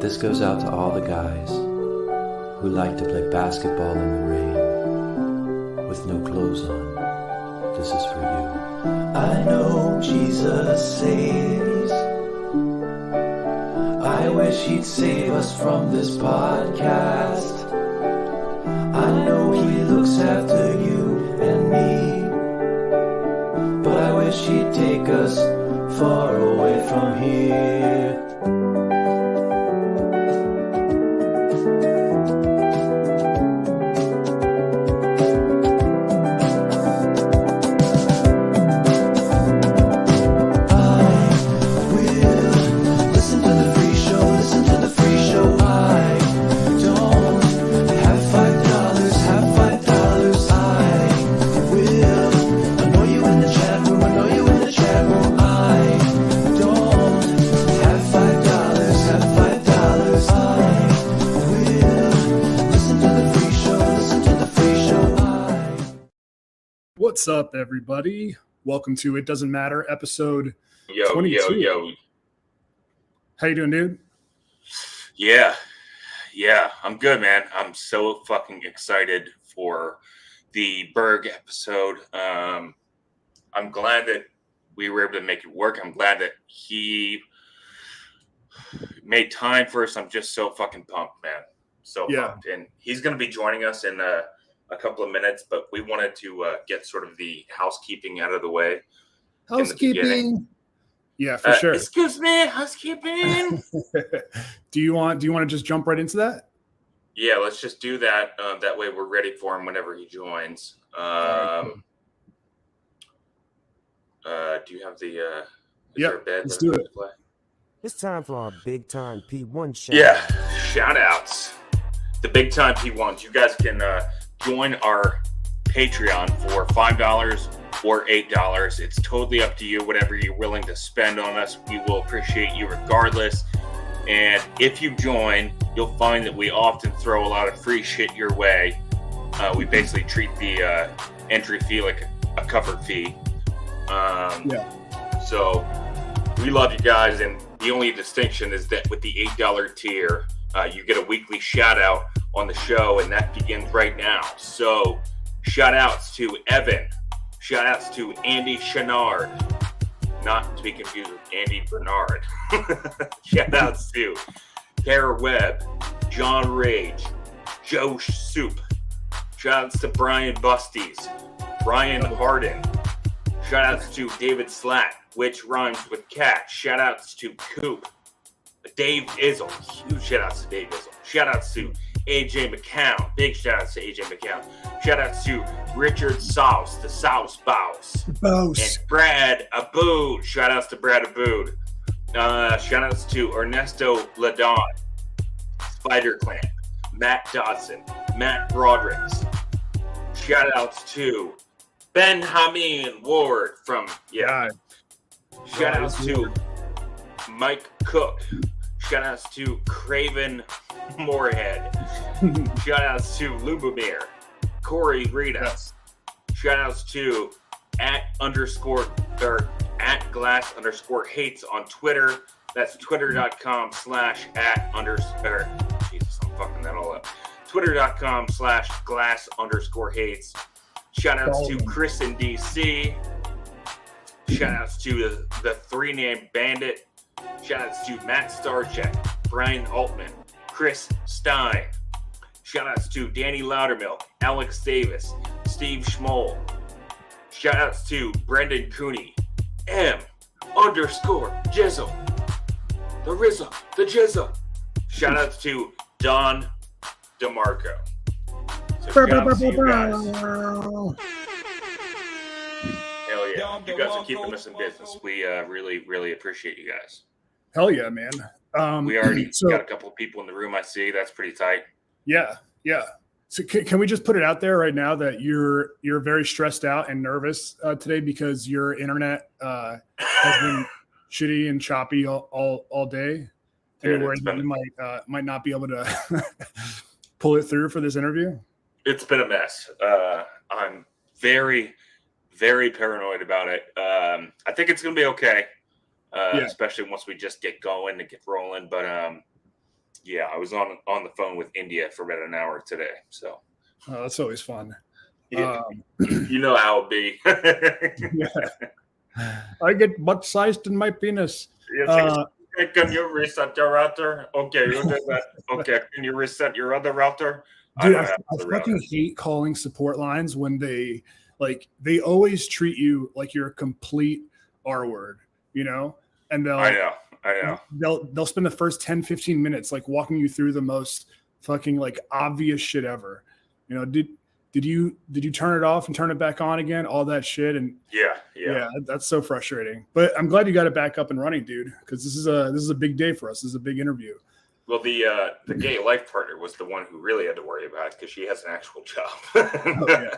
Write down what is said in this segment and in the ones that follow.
This goes out to all the guys who like to play basketball in the rain with no clothes on. This is for you. I know Jesus saves. I wish he'd save us from this podcast. I know he looks after you and me, but I wish he'd take us far away from here. What's up, everybody? Welcome to It Doesn't Matter, episode 22. Yo. How you doing, dude? Yeah, I'm good, man. I'm so fucking excited for the Berg episode. I'm glad that we were able to make it work. I'm glad that he made time for us. I'm just so fucking pumped, man. So pumped. And he's going to be joining us in a couple of minutes, but we wanted to get sort of the housekeeping out of the way. Housekeeping. Yeah, for sure. Excuse me, housekeeping. Do you want to just jump right into that? Yeah, let's just do that. That way we're ready for him whenever he joins. Cool. Do you have the yeah, let's do it. It's time for our big time P1 shout. Yeah, shout outs. The big time P1s. You guys can join our Patreon for $5 or $8. It's totally up to you, whatever you're willing to spend on us. We will appreciate you regardless. And if you join, you'll find that we often throw a lot of free shit your way. We basically treat the entry fee like a covered fee. So we love you guys, and the only distinction is that with the $8 tier, you get a weekly shout out on the show, and that begins right now. So shout outs to Evan, shout outs to Andy Chenard, not to be confused with Andy Bernard. Shout outs to Kara Webb, John Rage, Joe Soup. Shout outs to Brian Busties, Brian Harden. Shout outs to David Slatt, which rhymes with cat. Shout outs to Coop, Dave Izzle. Huge shout outs to Dave Izzle. Shout outs to AJ McCown. Big shout outs to AJ McCown. Shout outs to Richard Sauce, the Sauce Bouse. And Brad Abood. Shout outs to Brad Abood. Shout outs to Ernesto Ladon, Spider Clan, Matt Dodson, Matt Broadricks. Shout outs to Benjamin Ward from Shout outs to Mike Cook. Shout outs to Craven Moorhead. Shout outs to Lubomir, Corey Rita. Yes. Shout outs to @glass_hates on Twitter. That's twitter.com/@_ Jesus, I'm fucking that all up. Twitter.com/glass_hates. Shout outs to Chris in DC. Shout outs to the three name bandit. Shout outs to Matt Starcheck, Brian Altman, Chris Stein. Shout outs to Danny Loudermilk, Alex Davis, Steve Schmoll. Shout outs to Brendan Cooney, M_Jizzle, the Rizzo, the Jizzle. Shout outs to Don DeMarco. So shout outs to you guys. Hell yeah. You guys are keeping us in business. We really, really appreciate you guys. Hell yeah, man. We already got a couple of people in the room, I see. That's pretty tight. Yeah. So can we just put it out there right now that you're very stressed out and nervous today because your internet has been shitty and choppy all day? And you're worried that you might not be able to pull it through for this interview? It's been a mess. I'm very, very paranoid about it. I think it's going to be okay. Especially once we just get going and get rolling. But Yeah, I was on the phone with India for about an hour today. So Oh, that's always fun. yeah, you know how it be. Yeah. I get butt sized in my penis. Can you reset your router? Okay, you did that. Okay, can you reset your other router? Dude, don't I have the fucking router. hate calling support lines when they always treat you like you're a complete R word, you know? And I know. they'll spend the first 10, 15 minutes like walking you through the most fucking like obvious shit ever. You know, did you turn it off and turn it back on again? All that shit. And Yeah. that's so frustrating. But I'm glad you got it back up and running, dude, because this is a big day for us. This is a big interview. Well, the gay life partner was the one who really had to worry about it because she has an actual job. Oh, yeah.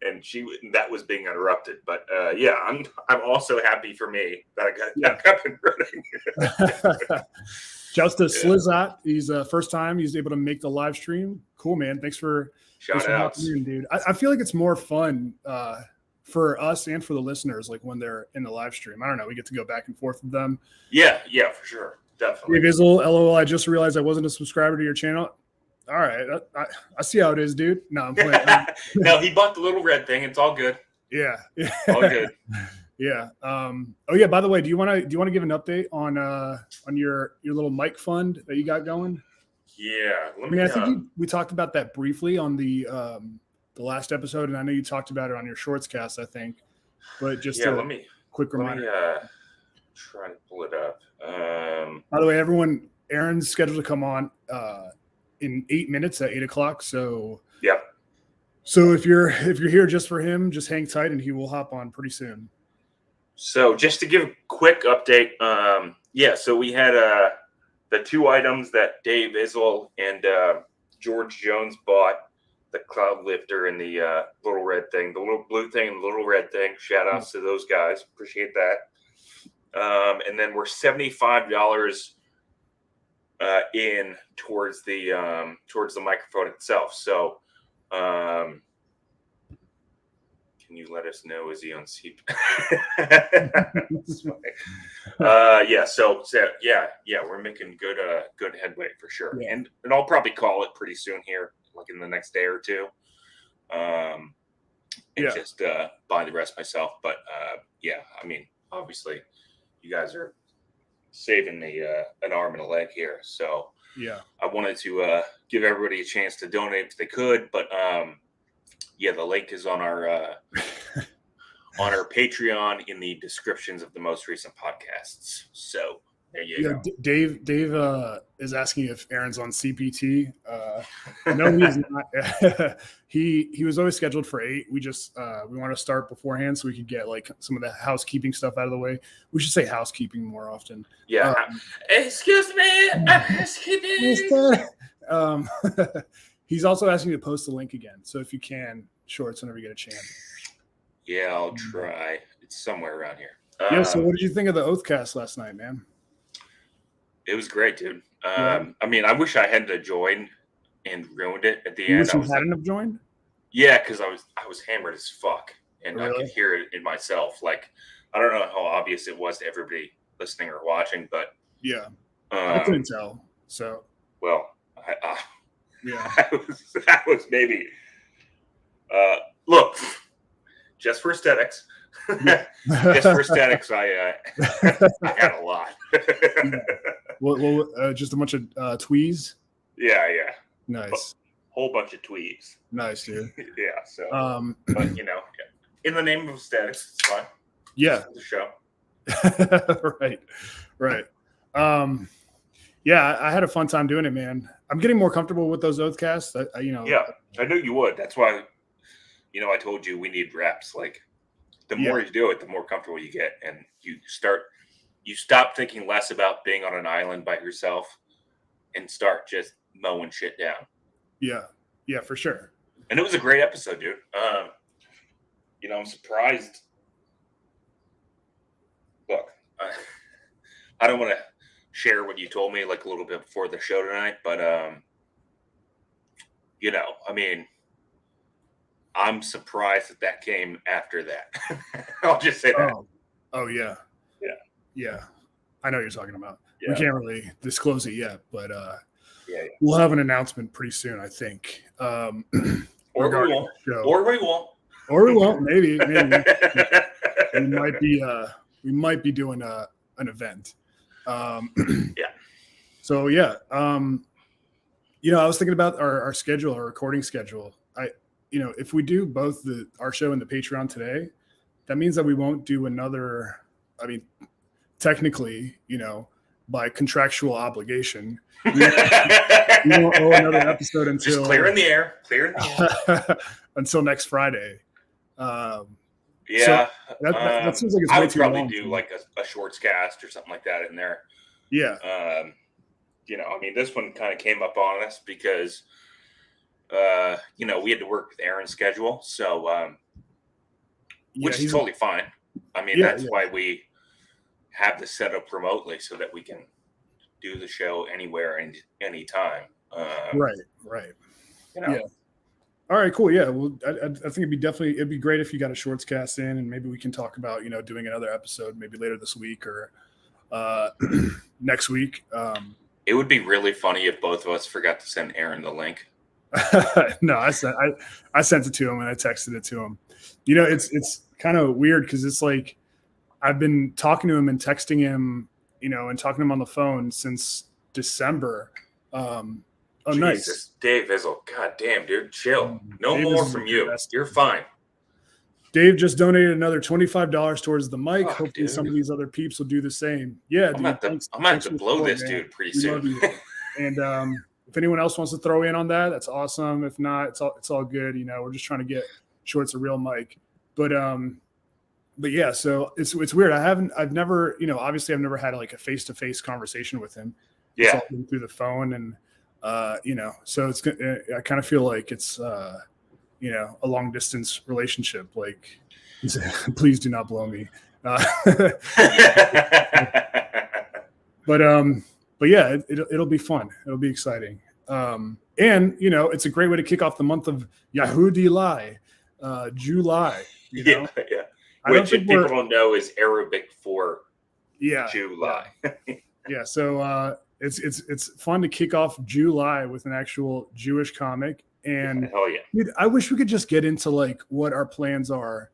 And that was being interrupted. But yeah, I'm also happy for me that I got it back up and running. Justice Slizat, he's first time he's able to make the live stream. Cool, man. Thanks for Shout outs, dude. I feel like it's more fun for us and for the listeners, like when they're in the live stream. I don't know. We get to go back and forth with them. Yeah, for sure. Definitely. Hey, Vizzle, LOL, I just realized I wasn't a subscriber to your channel. All right. I see how it is, dude. No, I'm playing. No, he bought the little red thing. It's all good. Yeah. All good. Yeah. Oh yeah, by the way, do you want to give an update on your little mic fund that you got going? Yeah. I think we talked about that briefly on the last episode, and I know you talked about it on your shorts cast, I think. But just quick reminder. Let me try to pull it up. By the way, everyone, Aaron's scheduled to come on in 8 minutes at 8 o'clock. So yeah. So if you're here just for him, just hang tight, and he will hop on pretty soon. So just to give a quick update, so we had the two items that Dave Izzle and George Jones bought, the cloud lifter and the little red thing, the little blue thing and the little red thing. Shout outs to those guys. Appreciate that. And then we're $75 in towards the microphone itself. So can you let us know, is he on CP? We're making good headway for sure. Yeah. And I'll probably call it pretty soon here, like in the next day or two. Just buy the rest myself. But I mean, obviously you guys are saving an arm and a leg here. So yeah, I wanted to give everybody a chance to donate if they could, but the link is on our on our Patreon in the descriptions of the most recent podcasts. So there you go. Dave is asking if Aaron's on CPT. No, he's not. He was always scheduled for 8. We just we want to start beforehand so we could get like some of the housekeeping stuff out of the way. We should say housekeeping more often. Yeah. Excuse me. Housekeeping. He's also asking you to post the link again. So if you can, shorts whenever you get a chance. Yeah, I'll try. It's somewhere around here. So what did you think of the Oathcast last night, man? It was great, dude. I mean, I wish I hadn't joined and ruined it at the end. Wish you hadn't have joined? Yeah, because I was hammered as fuck, and Really? I could hear it in myself. Like, I don't know how obvious it was to everybody listening or watching, but yeah, I couldn't tell. So well, yeah, that was maybe. Look, just for aesthetics. Just for aesthetics, I had a lot. Well, just a bunch of tweez. Yeah. Nice. Whole bunch of tweets. Nice, dude. Yeah. So, but in the name of aesthetics, it's fine. Yeah. The show. Right. I had a fun time doing it, man. I'm getting more comfortable with those Oathcasts. Yeah, I knew you would. That's why, I told you we need reps. Like, the more you do it, the more comfortable you get, and you stop thinking less about being on an island by yourself, and start just mowing shit down. Yeah, for sure. And it was a great episode, dude. I'm surprised. Look, I don't want to share what you told me like a little bit before the show tonight, but I mean, I'm surprised that came after that. I'll just say that. Oh yeah. I know what you're talking about. we can't really disclose it yet, but Yeah. we'll have an announcement pretty soon, I think. Or we regarding won't. the show. Or we won't. Or we won't. Maybe we might be doing an event. Yeah. So yeah, I was thinking about our schedule, our recording schedule. If we do both our show and the Patreon today, that means that we won't do another. I mean, technically, by contractual obligation, we won't owe another episode until Just clear in the air. Clear in the air. until next Friday. Yeah, so that seems like it's I way would too probably long do for me. like a shorts cast or something like that in there. Yeah, This one kind of came up on us because, we had to work with Aaron's schedule, so which is totally fine. I mean, that's why we have this set up remotely so that we can do the show anywhere and anytime. Right. Yeah. All right, cool. Yeah, well, I think it'd be great if you got a shorts cast in, and maybe we can talk about doing another episode maybe later this week or next week. It would be really funny if both of us forgot to send Aaron the link. No, I sent it to him and I texted it to him. It's kind of weird because it's like I've been talking to him and texting him, and talking to him on the phone since December. Jesus, Nice. Dave Izzle. God damn, dude, chill. No Dave more is from the you. best. You're fine. Dave just donated another $25 towards the mic. Fuck, Hopefully dude. some of these other peeps will do the same. Yeah, I'm going to have to blow this dude pretty We love soon. you. And if anyone else wants to throw in on that, that's awesome. If not, it's all good. We're just trying to get Shorts a real mic. But yeah, so it's weird. I've never, obviously I've never had like a face-to-face conversation with him. It's all been through the phone and so I kind of feel like it's a long distance relationship. Like, please do not blow me. But yeah, it'll be fun. It'll be exciting. And it's a great way to kick off the month of Yahudi Lai, July. Yeah. Which, if people don't know, is Arabic for July. Yeah. So it's fun to kick off July with an actual Jewish comic. And hell yeah, dude, I wish we could just get into like what our plans are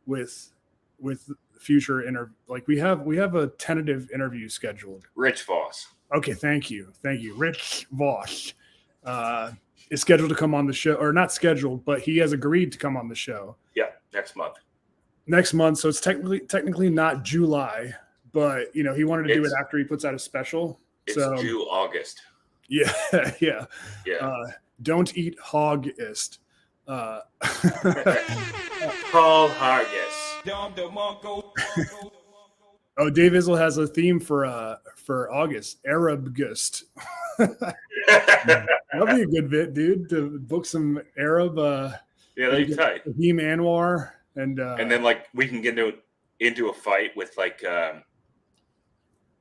with future interview. Like we have a tentative interview scheduled. Rich Voss. Okay, thank you. Rich Voss is scheduled to come on the show, or not scheduled, but he has agreed to come on the show. Yeah, next month. So it's technically not July, but he wanted to do it after he puts out a special. It's so August. Yeah. Don't eat hogist. Paul Hargis. Oh, Dave Izzle has a theme for August, Arabgust. That'd be a good bit, dude, to book some Arab. That'd be tight. Rahim Anwar and then like we can get into a fight with like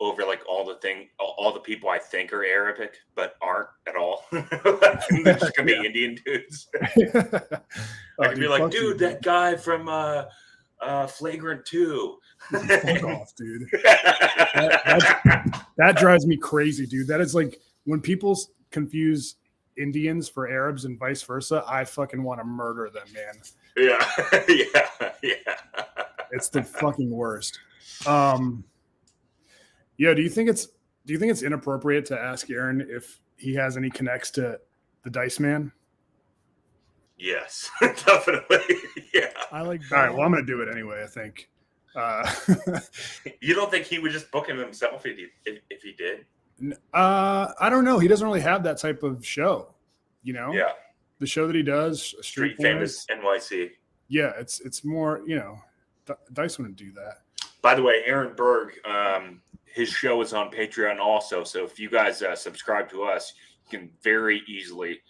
over like all the people I think are Arabic but aren't at all. They're just gonna be Indian dudes. I can be like, dude, that guy from Flagrant 2. Fuck off, dude. That drives me crazy, dude. That is like when people confuse Indians for Arabs and vice versa, I fucking want to murder them, man. Yeah. It's the fucking worst. Yeah, do you think it's inappropriate to ask Aaron if he has any connects to the Dice Man? Yes, definitely. Yeah. I like. All right, well, I'm gonna do it anyway. I think. You don't think he would just book him himself if he did? I don't know. He doesn't really have that type of show. Yeah. The show that he does, Street Famous NYC. Yeah, it's more. Dice wouldn't do that. By the way, Aaron Berg, his show is on Patreon also. So if you guys subscribe to us, you can very easily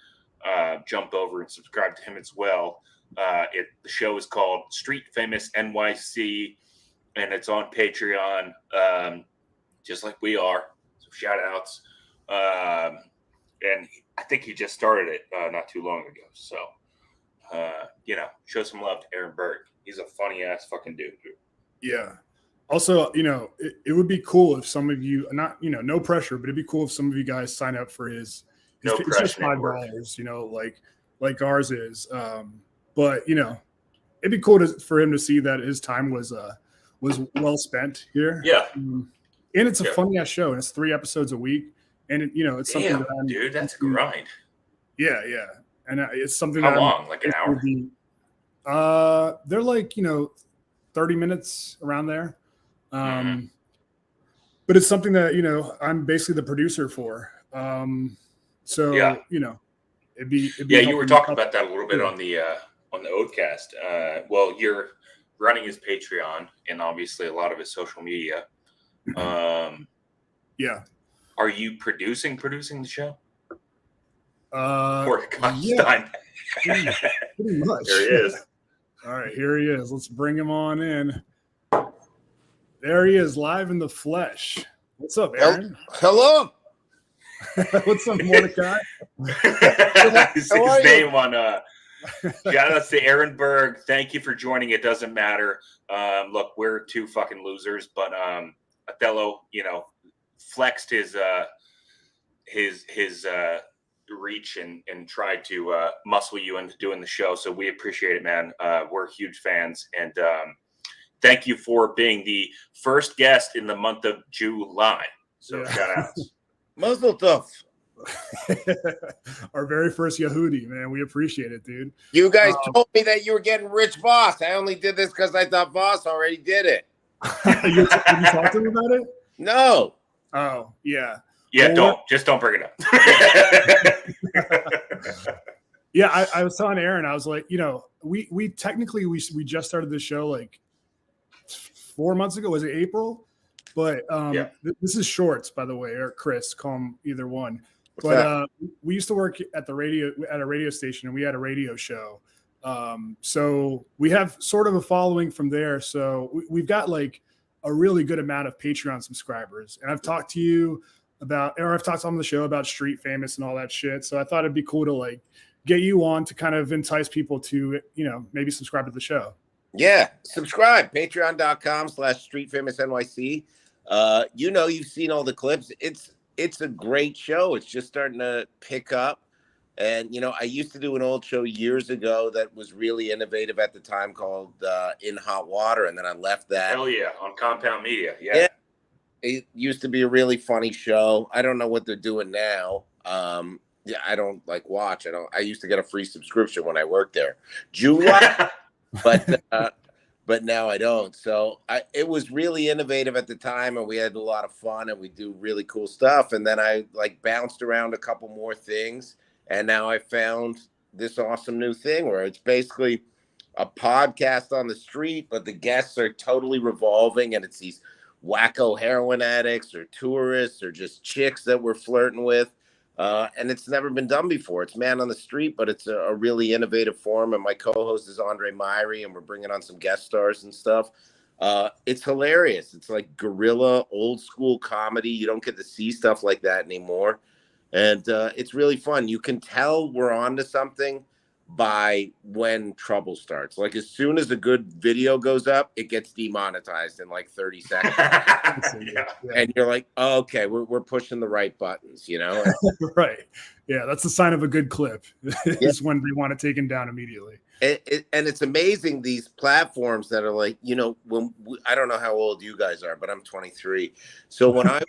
jump over and subscribe to him as well. The show is called Street Famous NYC, and it's on Patreon, just like we are. So shout outs. And I think he just started it not too long ago. So, show some love to Aaron Berg. He's a funny ass fucking dude. Yeah. Also, it would be cool if some of you, not, no pressure, but it'd be cool if some of you guys sign up for his No it's just pressure network. $5, like ours is. But it'd be cool for him to see that his time was well spent here. Yeah. And it's a funny ass show, and it's 3 episodes a week, and it's something Damn, that dude, that's a grind. Yeah, and it's something How that long? Like an hour? They're like 30 minutes around there. But it's something that I'm basically the producer for. So it'd be you were talking about that a little bit on the Oatcast. Well, you're running his Patreon and obviously a lot of his social media. Yeah. Are you producing the show? For Constein. Yeah, pretty much. There he is. All right, here he is. Let's bring him on in. There he is, live in the flesh. What's up, Aaron? Hello. What's up, Mordecai? His name on shout outs to Aaron Berg. Thank you for joining. It doesn't matter. Look, we're 2 fucking losers, but Othello, flexed his reach and tried to muscle you into doing the show. So we appreciate it, man. We're huge fans, and thank you for being the first guest in the month of July. So shout outs. Mazel tov. Our very first Yehudi, man. We appreciate it, dude. You guys told me that you were getting rich, Voss. I only did this because I thought Voss already did it. you talked to him about it? No. Oh, yeah. Yeah, don't bring it up. Yeah, I was telling Aaron, I was like, we technically we just started this show like 4 months ago. Was it April? But this is Shorts, by the way, or Chris, call him either one. But we used to work at a radio station, and we had a radio show. So we have sort of a following from there. So we've got like a really good amount of Patreon subscribers. And I've talked to you I've talked on the show about Street Famous and all that shit. So I thought it'd be cool to like get you on to kind of entice people to, maybe subscribe to the show. Yeah, subscribe. Patreon.com/StreetFamousNYC. You've seen all the clips. It's a great show. It's just starting to pick up. And, I used to do an old show years ago that was really innovative at the time called In Hot Water. And then I left that. Hell yeah, on Compound Media. Yeah. It used to be a really funny show. I don't know what they're doing now. I don't watch. I used to get a free subscription when I worked there. July. But now I don't. So it was really innovative at the time, and we had a lot of fun, and we do really cool stuff. And then I bounced around a couple more things, and now I found this awesome new thing where it's basically a podcast on the street, but the guests are totally revolving, and it's these wacko heroin addicts or tourists or just chicks that we're flirting with. And it's never been done before. It's man on the street, but it's a really innovative form. And my co-host is Andre Myrie, and we're bringing on some guest stars and stuff. It's hilarious. It's like guerrilla, old school comedy. You don't get to see stuff like that anymore. And it's really fun. You can tell we're onto something by when trouble starts. Like as soon as a good video goes up, it gets demonetized in like 30 seconds. And you're like, oh, okay, we're pushing the right buttons, Right. Yeah, that's a sign of a good clip. Is when they want it taken down immediately. And it's amazing, these platforms that are like, I don't know how old you guys are, but I'm 23. So when I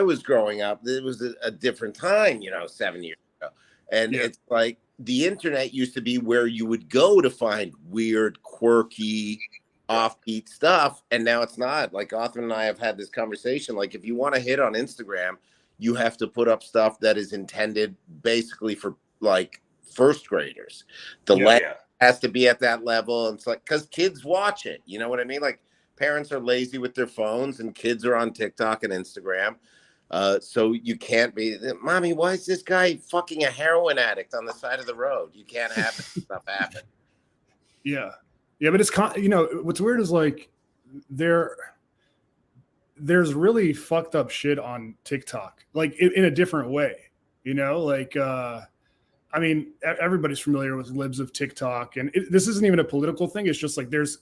was growing up, it was a different time, 7 years ago. And it's like the internet used to be where you would go to find weird, quirky, offbeat stuff. And now it's not. Like Arthur and I have had this conversation. Like if you want to hit on Instagram, you have to put up stuff that is intended basically for like first graders. The has to be at that level. And it's like, because kids watch it. You know what I mean? Like parents are lazy with their phones and kids are on TikTok and Instagram. So you can't be, Mommy, why is this guy fucking a heroin addict on the side of the road? You can't have that stuff happen. Yeah. Yeah, but it's, what's weird is like there's really fucked up shit on TikTok, like in a different way, like I mean, everybody's familiar with libs of TikTok, and this isn't even a political thing. It's just like there's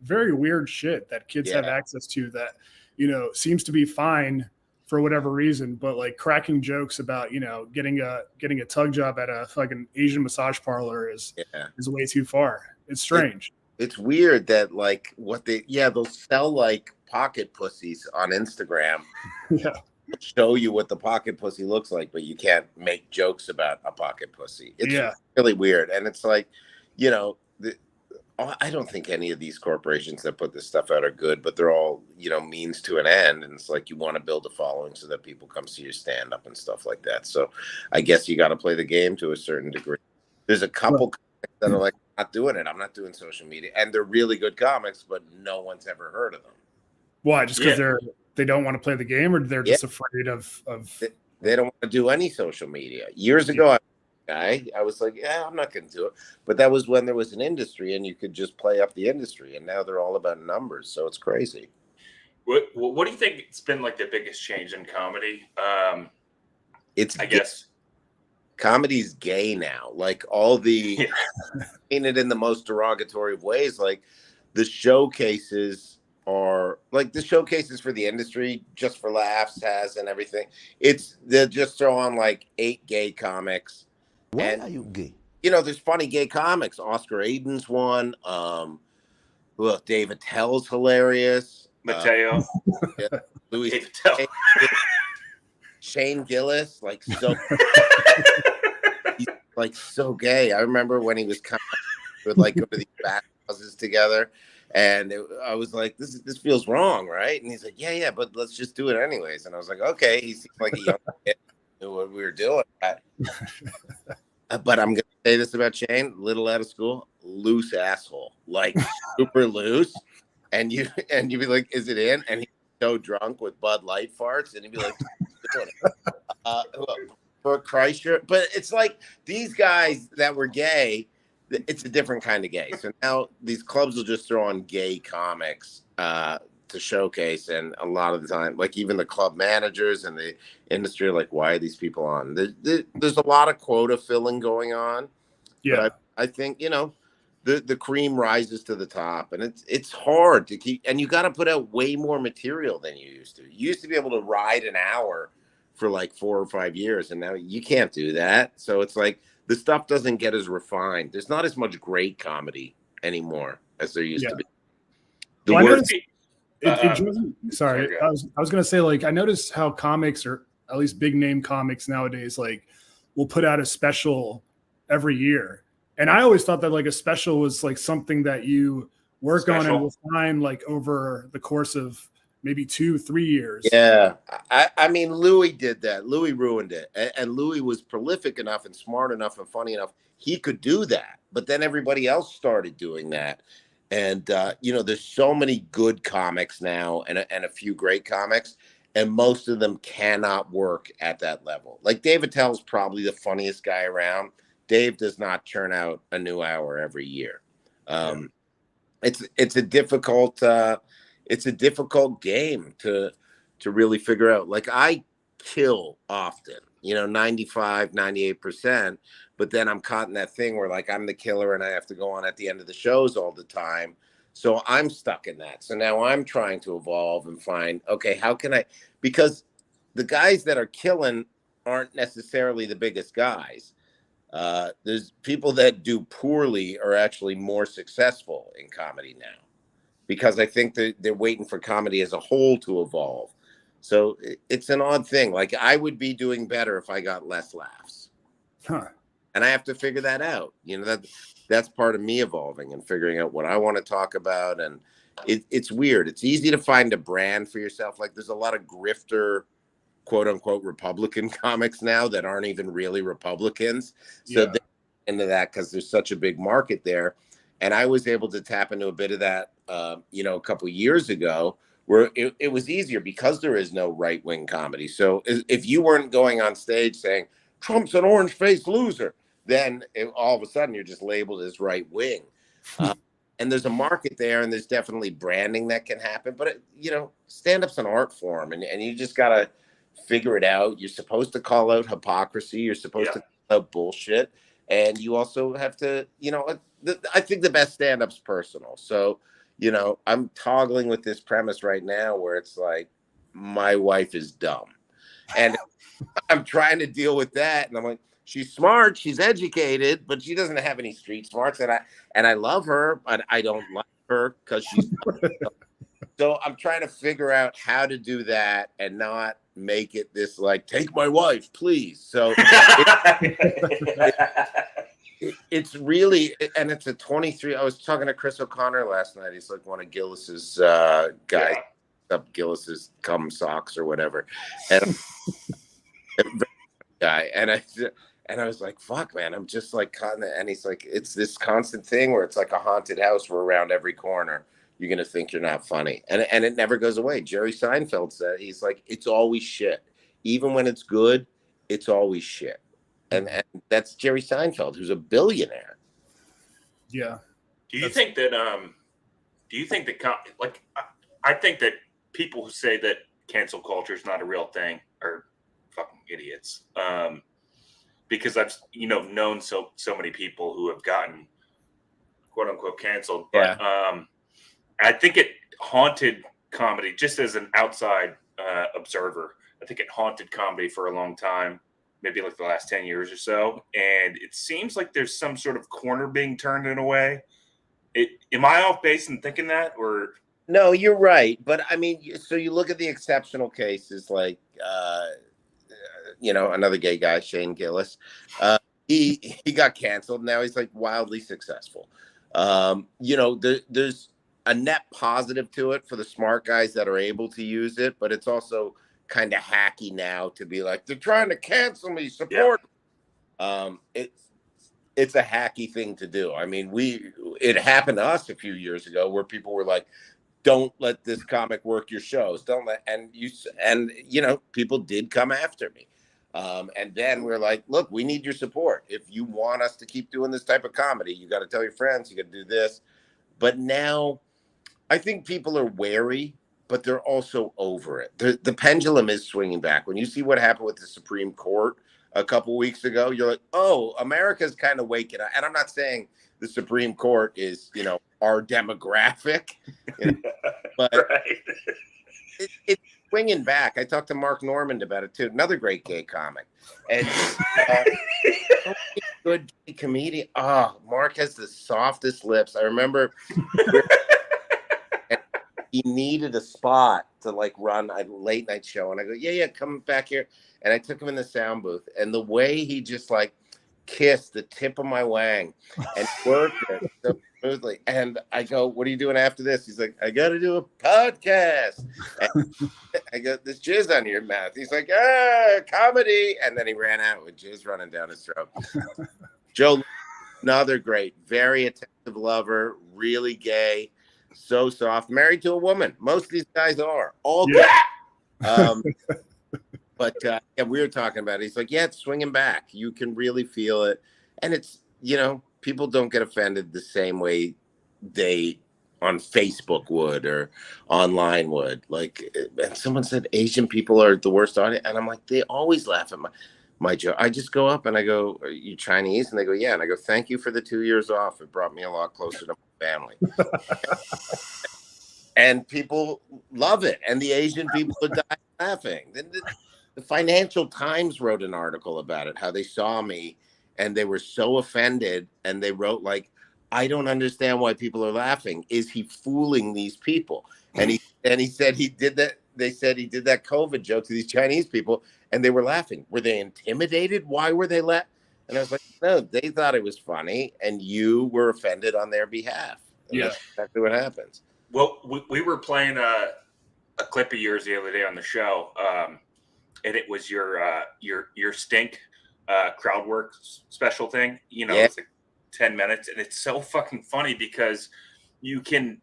very weird shit that kids have access to that, seems to be fine for whatever reason, but like cracking jokes about, getting a tug job at a fucking Asian massage parlor is way too far. It's strange. It's weird that like they'll sell like pocket pussies on Instagram. Yeah. Show you what the pocket pussy looks like, but you can't make jokes about a pocket pussy. It's really weird. And it's like, I don't think any of these corporations that put this stuff out are good, but they're all, means to an end. And it's like, you want to build a following so that people come see your stand up and stuff like that. So I guess you got to play the game to a certain degree. There's a couple comics that are like, I'm not doing it. I'm not doing social media. And they're really good comics, but no one's ever heard of them. Why? Just because they don't want to play the game, or they're just afraid of they don't want to do any social media. Years ago, I was like, I'm not going to do it. But that was when there was an industry and you could just play up the industry. And now they're all about numbers. So it's crazy. What do you think it's been like the biggest change in comedy? I guess comedy's gay now. Like all the painted in the most derogatory of ways. Like the showcases are like the showcases for the industry, Just for Laughs has and everything. They'll just throw on like 8 gay comics. Why are you gay? There's funny gay comics. Oscar Aiden's one. Dave Attell's hilarious. Mateo. Louis Shane Gillis, like so he's like so gay. I remember when he was kind of would like go to these bathhouses together. And I was like, this feels wrong, right? And he's like, yeah, but let's just do it anyways. And I was like, okay. He seems like a young kid knew what we were doing. But I'm going to say this about Shane, little out of school, loose asshole, like super loose. And you'd be like, is it in? And he's so drunk with Bud Light farts. And he'd be like, for Kreischer. But it's like these guys that were gay, it's a different kind of gay. So now these clubs will just throw on gay comics to showcase. And a lot of the time, like even the club managers and the industry are like, why are these people on? There's a lot of quota filling going on. Yeah. But I think, the cream rises to the top, and it's hard to keep. And you got to put out way more material than you used to. You used to be able to ride an hour for like 4 or 5 years. And now you can't do that. So it's like, the stuff doesn't get as refined. There's not as much great comedy anymore as there used to be. Sorry, I was going to say, like, I noticed how comics, or at least big name comics nowadays, like, will put out a special every year. And I always thought that like a special was like something that you work on and refine like over the course of maybe 2-3 years. Yeah. I mean, Louis did that. Louis ruined it. And Louis was prolific enough and smart enough and funny enough. He could do that. But then everybody else started doing that. And, there's so many good comics now and a few great comics. And most of them cannot work at that level. Like Dave Attell's probably the funniest guy around. Dave does not churn out a new hour every year. It's a difficult game to really figure out. Like I kill often, 95, 98%, but then I'm caught in that thing where like I'm the killer and I have to go on at the end of the shows all the time. So I'm stuck in that. So now I'm trying to evolve and find, okay, how can I, because the guys that are killing aren't necessarily the biggest guys. There's people that do poorly are actually more successful in comedy now. Because I think that they're waiting for comedy as a whole to evolve. So it's an odd thing. Like I would be doing better if I got less laughs. Huh. And I have to figure that out. That's part of me evolving and figuring out what I want to talk about. And it's weird. It's easy to find a brand for yourself. Like there's a lot of grifter, quote unquote, Republican comics now that aren't even really Republicans. So they're into that because there's such a big market there. And I was able to tap into a bit of that, a couple of years ago, where it was easier because there is no right-wing comedy. So if you weren't going on stage saying, Trump's an orange-faced loser, then all of a sudden you're just labeled as right-wing. And there's a market there, and there's definitely branding that can happen. But, stand-up's an art form, and you just got to figure it out. You're supposed to call out hypocrisy. You're supposed to bullshit, and you also have to, I think the best stand-up's personal. So, I'm toggling with this premise right now where it's like, my wife is dumb, and I'm trying to deal with that, and I'm like, she's smart, she's educated, but she doesn't have any street smarts, and I love her, but I don't like her because she's so I'm trying to figure out how to do that and not make it this like, take my wife, please. So it's really, and it's a 23. I was talking to Chris O'Connor last night. He's like one of Gillis's guys, up Gillis's cum socks or whatever. And guy, and I was like, fuck, man, I'm just like, and he's like, it's this constant thing where it's like a haunted house. We're around every corner. You're going to think you're not funny. And it never goes away. Jerry Seinfeld said, he's like, it's always shit. Even when it's good, it's always shit. And that's Jerry Seinfeld, who's a billionaire. Yeah. Do you think that, I think that people who say that cancel culture is not a real thing are fucking idiots. Because I've, known so many people who have gotten quote unquote canceled. But, I think it haunted comedy, just as an outside observer. I think it haunted comedy for a long time, maybe like the last 10 years or so. And it seems like there's some sort of corner being turned in a way. Am I off base in thinking that? Or no, you're right. But I mean, so you look at the exceptional cases like, another gay guy, Shane Gillis. He got canceled. Now he's like wildly successful. There's a net positive to it for the smart guys that are able to use it, but it's also kind of hacky now to be like, they're trying to cancel me, support. Yeah. It's a hacky thing to do. I mean, it happened to us a few years ago where people were like, don't let this comic work your shows. Don't let, people did come after me. And then we're like, look, we need your support. If you want us to keep doing this type of comedy, you got to tell your friends, you got to do this. But now I think people are wary, but they're also over it. The pendulum is swinging back. When you see what happened with the Supreme Court a couple weeks ago, you're like, oh, America's kind of waking up. And I'm not saying the Supreme Court is, our demographic, but right. It's swinging back. I talked to Mark Normand about it too, another great gay comic, and good comedian. Oh, Mark has the softest lips. I remember he needed a spot to like run a late night show, and I go, yeah, come back here. And I took him in the sound booth, and the way he just like kissed the tip of my wang and worked it so smoothly. And I go, what are you doing after this? He's like, I got to do a podcast. And I go, there's jizz on your mouth. He's like, comedy. And then he ran out with jizz running down his throat. Joe, another great, very attentive lover, really gay, so soft, married to a woman. Most of these guys are all gay. But we were talking about it. He's like, yeah, it's swinging back. You can really feel it. And it's, people don't get offended the same way they on Facebook would or online would. Like, and someone said Asian people are the worst audience. And I'm like, they always laugh at my joke. I just go up and I go, are you Chinese? And they go, yeah. And I go, thank you for the 2 years off. It brought me a lot closer to my family. And people love it. And the Asian people are dying laughing. The Financial Times wrote an article about it, how they saw me and they were so offended. And they wrote like, I don't understand why people are laughing. Is he fooling these people? And he said he did that. They said he did that COVID joke to these Chinese people and they were laughing. Were they intimidated? Why were they laughing? And I was like, no, they thought it was funny and you were offended on their behalf. And that's exactly what happens. Well, we were playing a clip of yours the other day on the show. And it was your stink crowd work special thing. It's like 10 minutes. And it's so fucking funny because you can,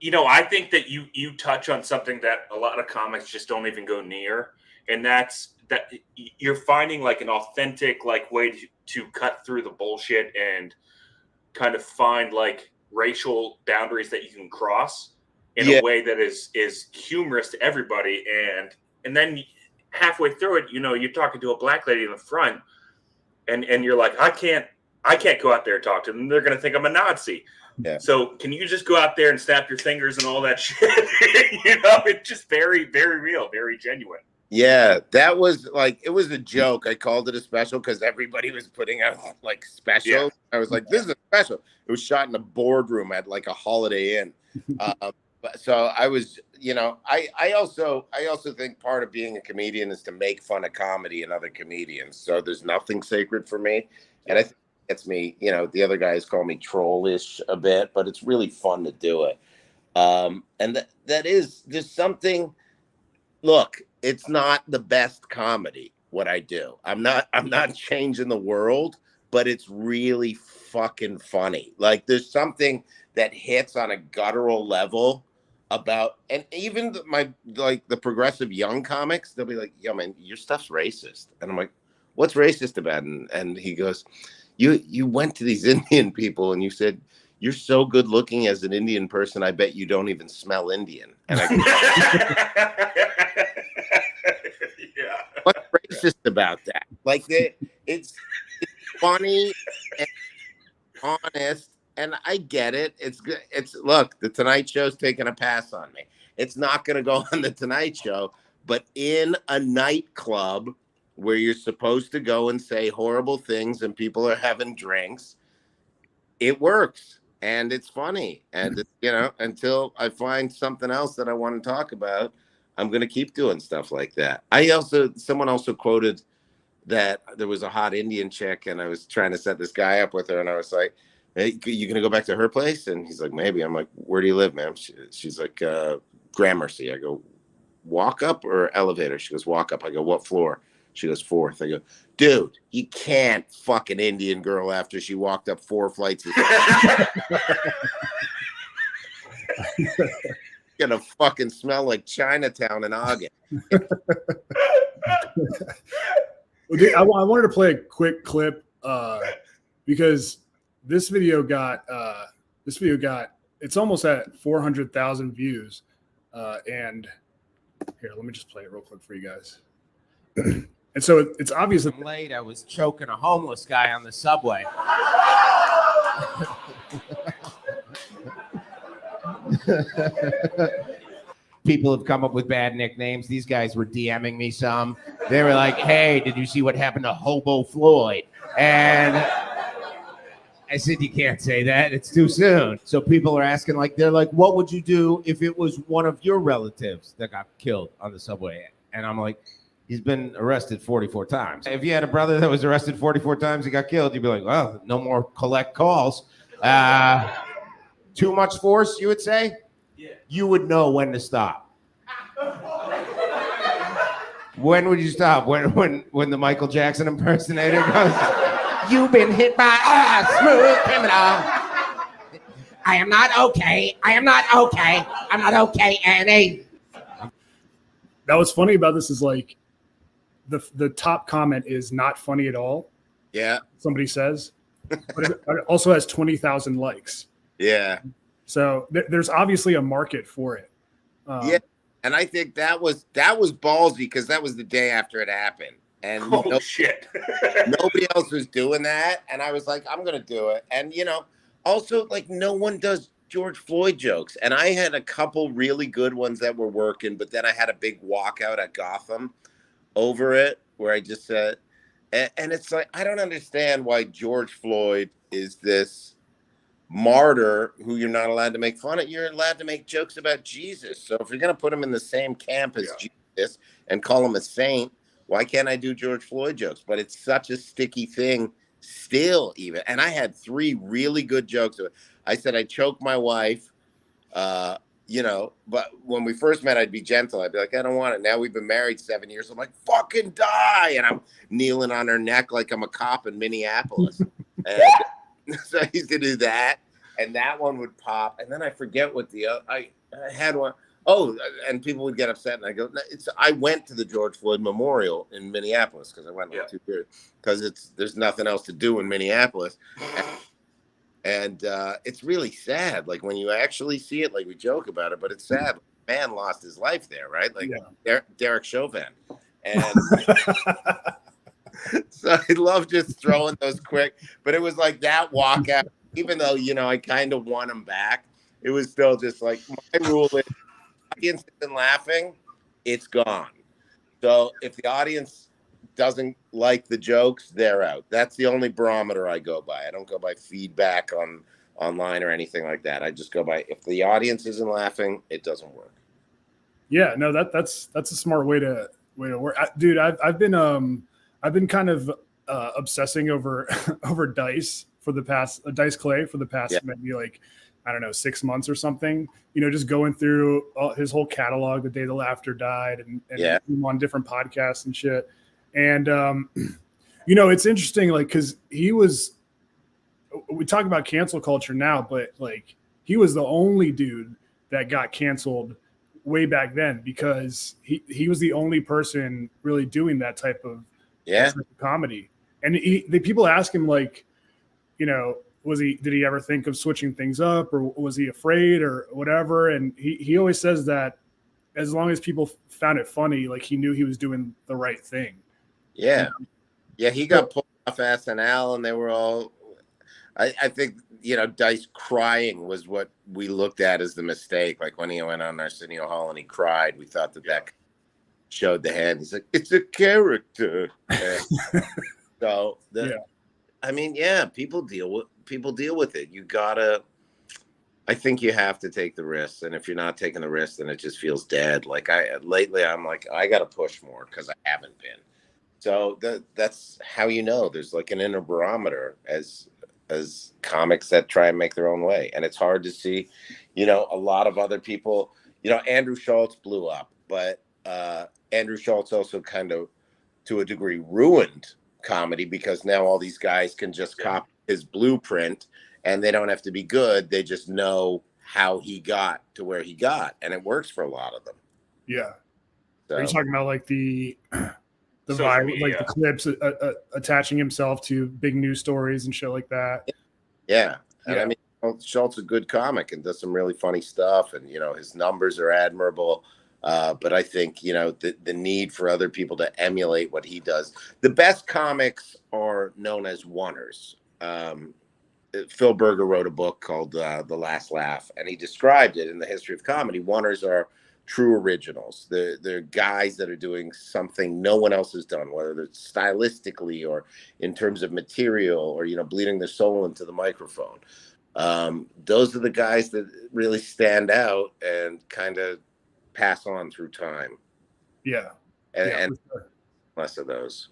I think that you touch on something that a lot of comics just don't even go near. And that's that you're finding like an authentic like way to cut through the bullshit and kind of find like racial boundaries that you can cross in a way that is humorous to everybody. And then halfway through it, you're talking to a black lady in the front, and you're like, I can't go out there and talk to them. They're going to think I'm a Nazi. Yeah. So can you just go out there and snap your fingers and all that shit? It's just very, very real, very genuine. Yeah, that was like, it was a joke. I called it a special because everybody was putting out like specials. Yeah. I was like, this is a special. It was shot in a boardroom at like a Holiday Inn. So I was, I also think part of being a comedian is to make fun of comedy and other comedians. So there's nothing sacred for me. And I think it's me, the other guys call me trollish a bit, but it's really fun to do it. And there's something, look, it's not the best comedy, what I do. I'm not changing the world, but it's really fucking funny. Like there's something that hits on a guttural level about, and even the progressive young comics, they'll be like, yo man, your stuff's racist. And I'm like, what's racist about it? And he goes, you went to these Indian people and you said, you're so good looking as an Indian person, I bet you don't even smell Indian. And what's racist about that? Like it's funny and honest, and I get it. It's good. Look, the Tonight Show's taking a pass on me. It's not going to go on the Tonight Show, but in a nightclub where you're supposed to go and say horrible things and people are having drinks, it works and it's funny. And until I find something else that I want to talk about, I'm going to keep doing stuff like that. Someone also quoted that there was a hot Indian chick and I was trying to set this guy up with her. And I was like, hey, you going to go back to her place? And he's like, maybe. I'm like, where do you live, ma'am? She's like, Gramercy. I go, walk up or elevator? She goes, walk up. I go, what floor? She goes, 4th. I go, dude, you can't fuck an Indian girl after she walked up 4 flights of gonna fucking smell like Chinatown in August. I wanted to play a quick clip because this video got it's almost at 400,000 views, and here, let me just play it real quick for you guys. And so it's obvious that late I was choking a homeless guy on the subway. People have come up with bad nicknames. These guys were DMing me some. They were like, hey, did you see what happened to Hobo Floyd? And I said, you can't say that. It's too soon. So people are asking, they're like, what would you do if it was one of your relatives that got killed on the subway? And I'm like, he's been arrested 44 times. If you had a brother that was arrested 44 times, he got killed, you'd be like, well, no more collect calls. Too much force, you would say? Yeah. You would know when to stop. When would you stop? When the Michael Jackson impersonator goes, you've been hit by a smooth criminal. I am not okay. I am not okay. I'm not okay, Annie. Now what's funny about this is like the top comment is not funny at all. Yeah. Somebody says. But it also has 20,000 likes. Yeah. So there's obviously a market for it. Yeah. And I think that was ballsy because that was the day after it happened. And shit. Nobody else was doing that. And I was like, I'm going to do it. And, also no one does George Floyd jokes. And I had a couple really good ones that were working, but then I had a big walkout at Gotham over it where I just said, and it's like, I don't understand why George Floyd is this martyr who you're not allowed to make fun of. You're allowed to make jokes about Jesus. So if you're going to put him in the same camp as Jesus and call him a saint, why can't I do George Floyd jokes? But it's such a sticky thing still even. And I had 3 really good jokes. I said I choked my wife, but when we first met, I'd be gentle. I'd be like, I don't want it. Now we've been married 7 years. I'm like, fucking die. And I'm kneeling on her neck like I'm a cop in Minneapolis. And so I used to do that. And that one would pop. And then I forget what I had one. Oh, and people would get upset. And I go, I went to the George Floyd Memorial in Minneapolis because I went 2 years because there's nothing else to do in Minneapolis. And it's really sad. Like when you actually see it, like we joke about it, but it's sad. Man lost his life there, right? Like Derek Chauvin. And so I love just throwing those quick, but it was like that walkout, even though, I kind of won him back, it was still just like, my rule is audience isn't laughing, it's gone. So if the audience doesn't like the jokes, they're out. That's the only barometer I go by. I don't go by feedback online or anything like that. I just go by, if the audience isn't laughing, it doesn't work. Yeah, no, that's a smart way to work. Dude, I've been kind of obsessing over over Dice Clay for the past maybe like, I don't know, 6 months or something, just going through his whole catalog, The Day the Laughter Died, and him on different podcasts and shit. And, it's interesting, like, because we talk about cancel culture now, but like, he was the only dude that got canceled way back then, because he was the only person really doing that type of comedy. And the people ask him, like, did he ever think of switching things up, or was he afraid or whatever? And he always says that as long as people found it funny, like, he knew he was doing the right thing. Yeah. Yeah. He got pulled off SNL and they were all, I think, Dice crying was what we looked at as the mistake. Like when he went on Arsenio Hall and he cried, we thought that showed the hand. He's like, it's a character. So people deal with it. You gotta, I think you have to take the risks. And if you're not taking the risks, then it just feels dead. Like lately I'm like, I got to push more because I haven't been. So that's how, there's like an inner barometer as comics that try and make their own way. And it's hard to see, a lot of other people, Andrew Schultz blew up, but Andrew Schultz also kind of, to a degree, ruined comedy, because now all these guys can just copy his blueprint and they don't have to be good. They just know how he got to where he got, and it works for a lot of them. Yeah. So, are you talking about like the vibe, like the clips attaching himself to big news stories and shit like that? Yeah. And I mean, Schultz is a good comic and does some really funny stuff, and his numbers are admirable. But I think, the need for other people to emulate what he does. The best comics are known as oneers. Phil Berger wrote a book called The Last Laugh, and he described it in the history of comedy. Oneers are true originals. They're guys that are doing something no one else has done, whether it's stylistically or in terms of material or, bleeding their soul into the microphone. Those are the guys that really stand out and kind of pass on through time. Yeah. And sure. Less of those.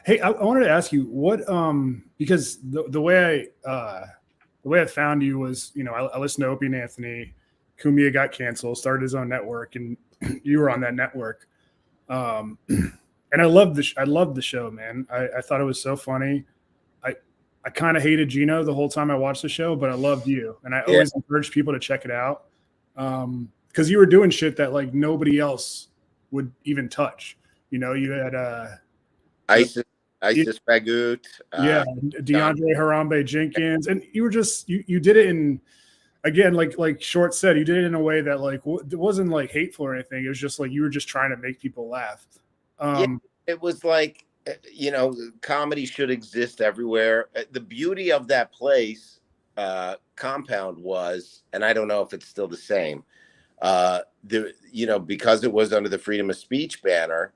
Hey, I wanted to ask you what, because the way I found you was, I listened to Opie and Anthony. Cumia got canceled, started his own network, and you were on that network. And I loved the show, man. I thought it was so funny. I kind of hated Gino the whole time I watched the show, but I loved you. And I always encourage people to check it out. Because you were doing shit that like nobody else would even touch. You had Isis Bagut. DeAndre Harambe Jenkins, and you were just you did it in, again, like Short said, you did it in a way that like it wasn't like hateful or anything. It was just like you were just trying to make people laugh. It was like, comedy should exist everywhere. The beauty of that place, Compound, was, and I don't know if it's still the same. Because it was under the freedom of speech banner,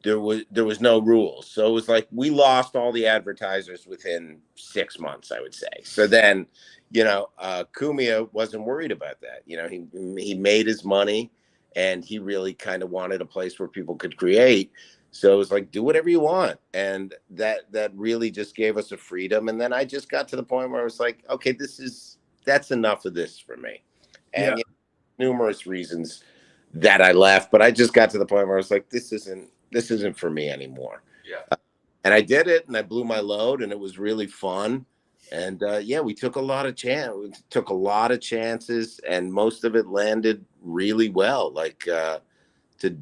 there was no rules. So it was like we lost all the advertisers within 6 months, I would say. So then, Cumia wasn't worried about that. He made his money, and he really kind of wanted a place where people could create. So it was like, do whatever you want. And that really just gave us a freedom. And then I just got to the point where I was like, okay, that's enough of this for me. And numerous reasons that I left, but I just got to the point where I was like, this isn't for me anymore. Yeah. And I did it, and I blew my load, and it was really fun. And we took a lot of chances, and most of it landed really well. Like to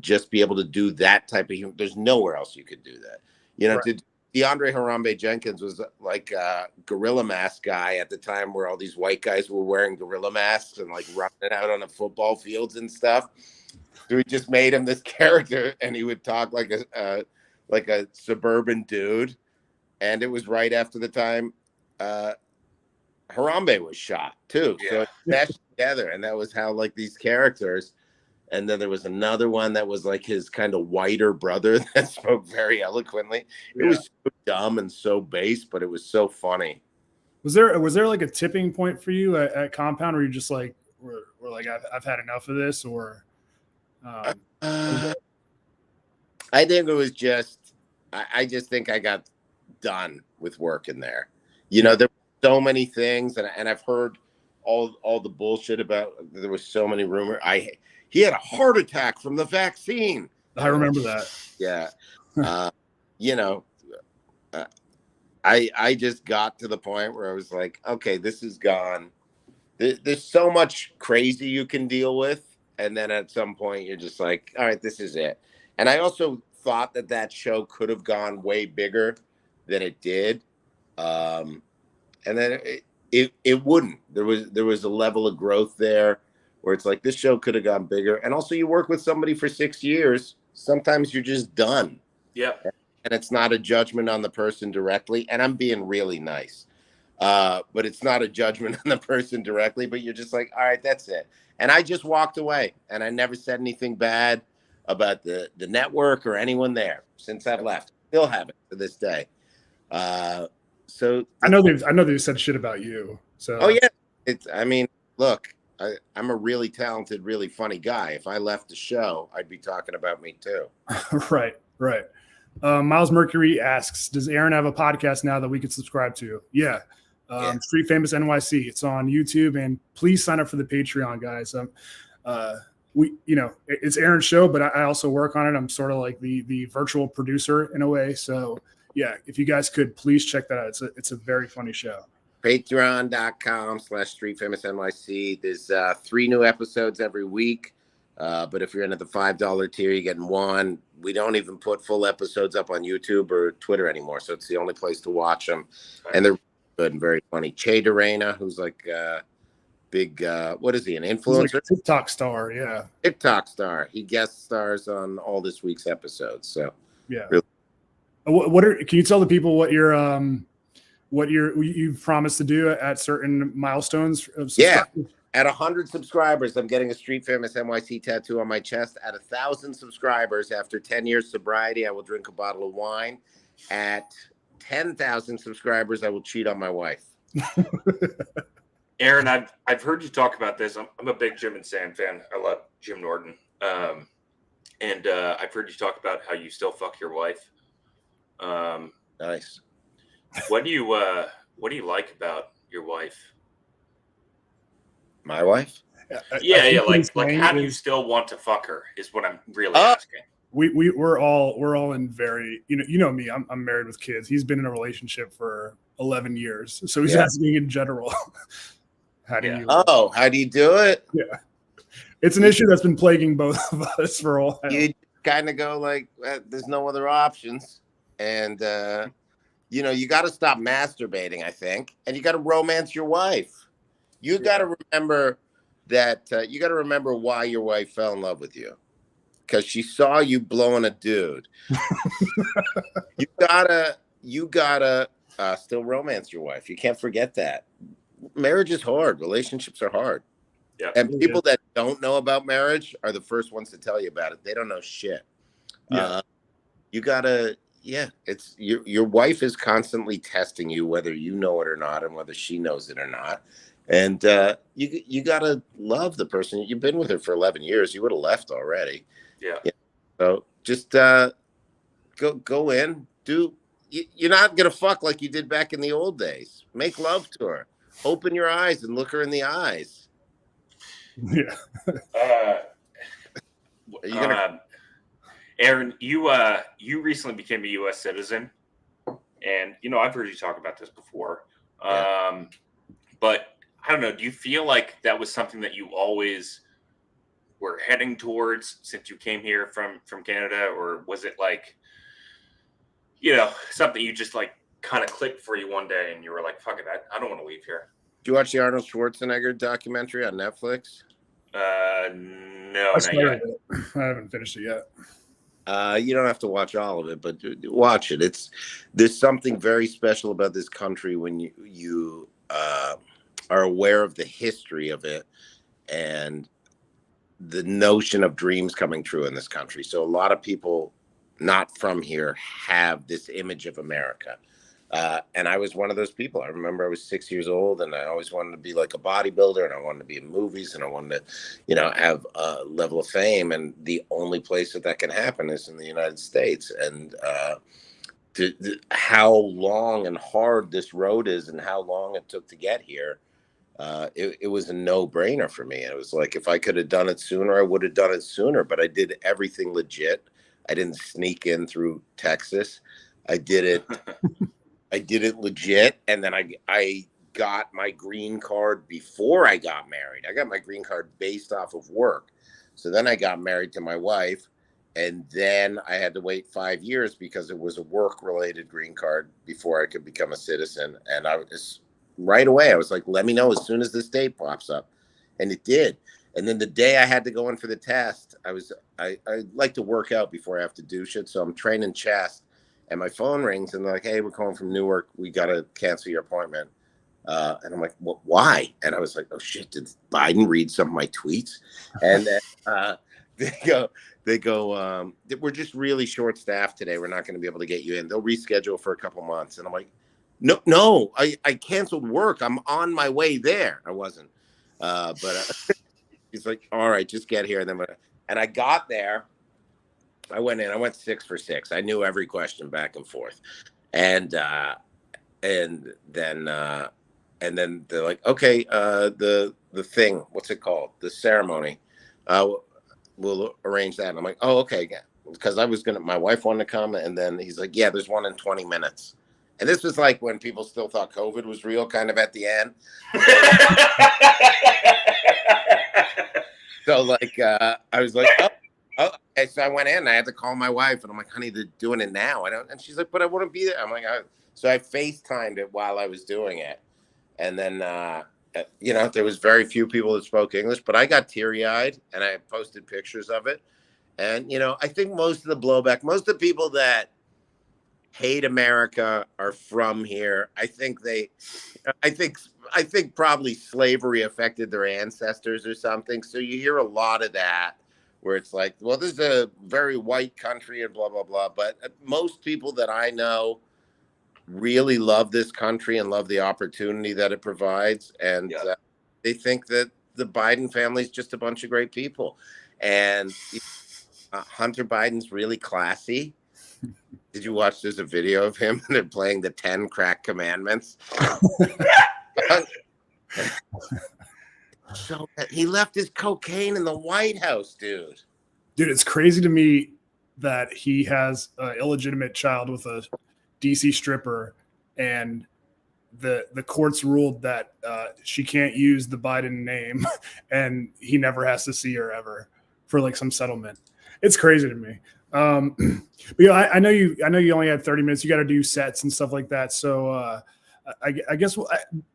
just be able to do that type of humor, there's nowhere else you could do that. Right. DeAndre Harambe Jenkins was like a gorilla mask guy at the time, where all these white guys were wearing gorilla masks and like running out on the football fields and stuff. So we just made him this character, and he would talk like a suburban dude. And it was right after the time Harambe was shot too. Yeah. So it meshed together, and that was how like these characters. And then there was another one that was like his kind of whiter brother that spoke very eloquently. It was so dumb and so base, but it was so funny. Was there like a tipping point for you at Compound where you just like were like I've had enough of this, or? I think it was just I just think I got done with work in there. You know, there were so many things, and I've heard all the bullshit about. There was so many rumors. He had a heart attack from the vaccine. I remember that. Yeah. You know, I just got to the point where I was like, okay, this is gone. There's so much crazy you can deal with. And then at some point you're just like, all right, this is it. And I also thought that show could have gone way bigger than it did. And then it wouldn't. There was a level of growth there where it's like this show could have gone bigger. And also you work with somebody for 6 years. Sometimes you're just done. Yeah. And it's not a judgment on the person directly. And I'm being really nice. But it's not a judgment on the person directly, but you're just like, all right, that's it. And I just walked away, and I never said anything bad about the network or anyone there since I've left. Still haven't to this day. So I know they've said shit about you. So oh yeah, I mean, look, I'm a really talented, really funny guy. If I left the show, I'd be talking about me too. Right. Miles Mercury asks, does Aaron have a podcast now that we could subscribe to? Yeah. Street Famous NYC. It's on YouTube, and please sign up for the Patreon, guys. It's Aaron's show, but I also work on it. I'm sort of like the virtual producer in a way. So yeah, if you guys could please check that out. It's a very funny show. Patreon.com/StreetFamousNYC. There's 3 new episodes every week. But if you're in at the $5 tier, you're getting 1. We don't even put full episodes up on YouTube or Twitter anymore. So it's the only place to watch them. And they're good and very funny. Che Durena, who's like big, what is he, an influencer? He's like a TikTok star, yeah. TikTok star. He guest stars on all this week's episodes. So yeah. Really. Can you tell the people what you've promised to do at certain milestones? Yeah. At 100 subscribers, I'm getting a Street Famous NYC tattoo on my chest. At 1,000 subscribers, after 10 years sobriety, I will drink a bottle of wine. At 10,000 subscribers, I will cheat on my wife. Aaron, I've heard you talk about this. I'm a big Jim and Sam fan. I love Jim Norton. And I've heard you talk about how you still fuck your wife. Nice. What do you like about your wife? My wife? Yeah. Like how do you still want to fuck her? Is what I'm really asking. We're all in very, you know me. I'm married with kids. He's been in a relationship for 11 years, so he's asking in general. How do you do it? Yeah, it's an issue that's been plaguing both of us for a while. You kind of go like, there's no other options, and you got to stop masturbating, I think, and you got to romance your wife. You got to remember that. You got to remember why your wife fell in love with you. Because she saw you blowing a dude. You gotta still romance your wife. You can't forget that. Marriage is hard. Relationships are hard. Yeah. And people that don't know about marriage are the first ones to tell you about it. They don't know shit. Yeah. You gotta. Yeah. It's your wife is constantly testing you, whether you know it or not, and whether she knows it or not. And you gotta love the person. You've been with her for 11 years. You would have left already. Yeah. So just go in. You're not gonna fuck like you did back in the old days. Make love to her. Open your eyes and look her in the eyes. Yeah. Are you gonna? Aaron, you recently became a U.S. citizen, and I've heard you talk about this before. Yeah. But I don't know. Do you feel like that was something that you always were heading towards since you came here from Canada, or was it like, something you just like kind of clicked for you one day and you were like, fuck it, I don't want to leave here? Did you watch the Arnold Schwarzenegger documentary on Netflix? No, I not started yet. it. I haven't finished it yet. You don't have to watch all of it, but watch it. There's something very special about this country when you are aware of the history of it and the notion of dreams coming true in this country. So a lot of people not from here have this image of America. And I was one of those people. I remember I was 6 years old and I always wanted to be like a bodybuilder and I wanted to be in movies and I wanted to, have a level of fame. And the only place that can happen is in the United States. And how long and hard this road is and how long it took to get here. It was a no-brainer for me. It was like, if I could have done it sooner, I would have done it sooner, but I did everything legit. I didn't sneak in through Texas. I did it legit. And then I got my green card before I got married. I got my green card based off of work. So then I got married to my wife. And then I had to wait 5 years because it was a work-related green card before I could become a citizen. And I was right away, I was like, let me know as soon as this date pops up. And it did. And then the day I had to go in for the test, I like to work out before I have to do shit. So I'm training chest and my phone rings and they're like, hey, we're calling from Newark. We got to cancel your appointment. And I'm like, well, why? And I was like, oh shit, did Biden read some of my tweets? And then they go, we're just really short staffed today. We're not going to be able to get you in. They'll reschedule for a couple months. And I'm like, no, I canceled work. I'm on my way there. I wasn't. But he's like, all right, just get here. And I got there. I went in. I went 6 for 6. I knew every question back and forth. And then they're like, okay, the thing, what's it called? The ceremony. We'll arrange that. And I'm like, oh, okay. Because my wife wanted to come. And then he's like, yeah, there's one in 20 minutes. And this was like when people still thought COVID was real, kind of at the end. So like, I was like, oh, okay. So I went in and I had to call my wife and I'm like, honey, they're doing it now. And she's like, but I wouldn't be there. I'm like, so I FaceTimed it while I was doing it. And then, there was very few people that spoke English, but I got teary-eyed and I posted pictures of it. And, I think most of the blowback, most of the people that hate America are from here. I think probably slavery affected their ancestors or something. So you hear a lot of that where it's like, well, this is a very white country and blah, blah, blah. But most people that I know really love this country and love the opportunity that it provides. And they think that the Biden family is just a bunch of great people. And Hunter Biden's really classy. Did you watch? There's a video of him and they're playing the 10 crack commandments. So he left his cocaine in the White House, dude. Dude, it's crazy to me that he has an illegitimate child with a DC stripper and the courts ruled that she can't use the Biden name and he never has to see her ever for like some settlement. It's crazy to me. But I know you only had 30 minutes. You got to do sets and stuff like that. So I guess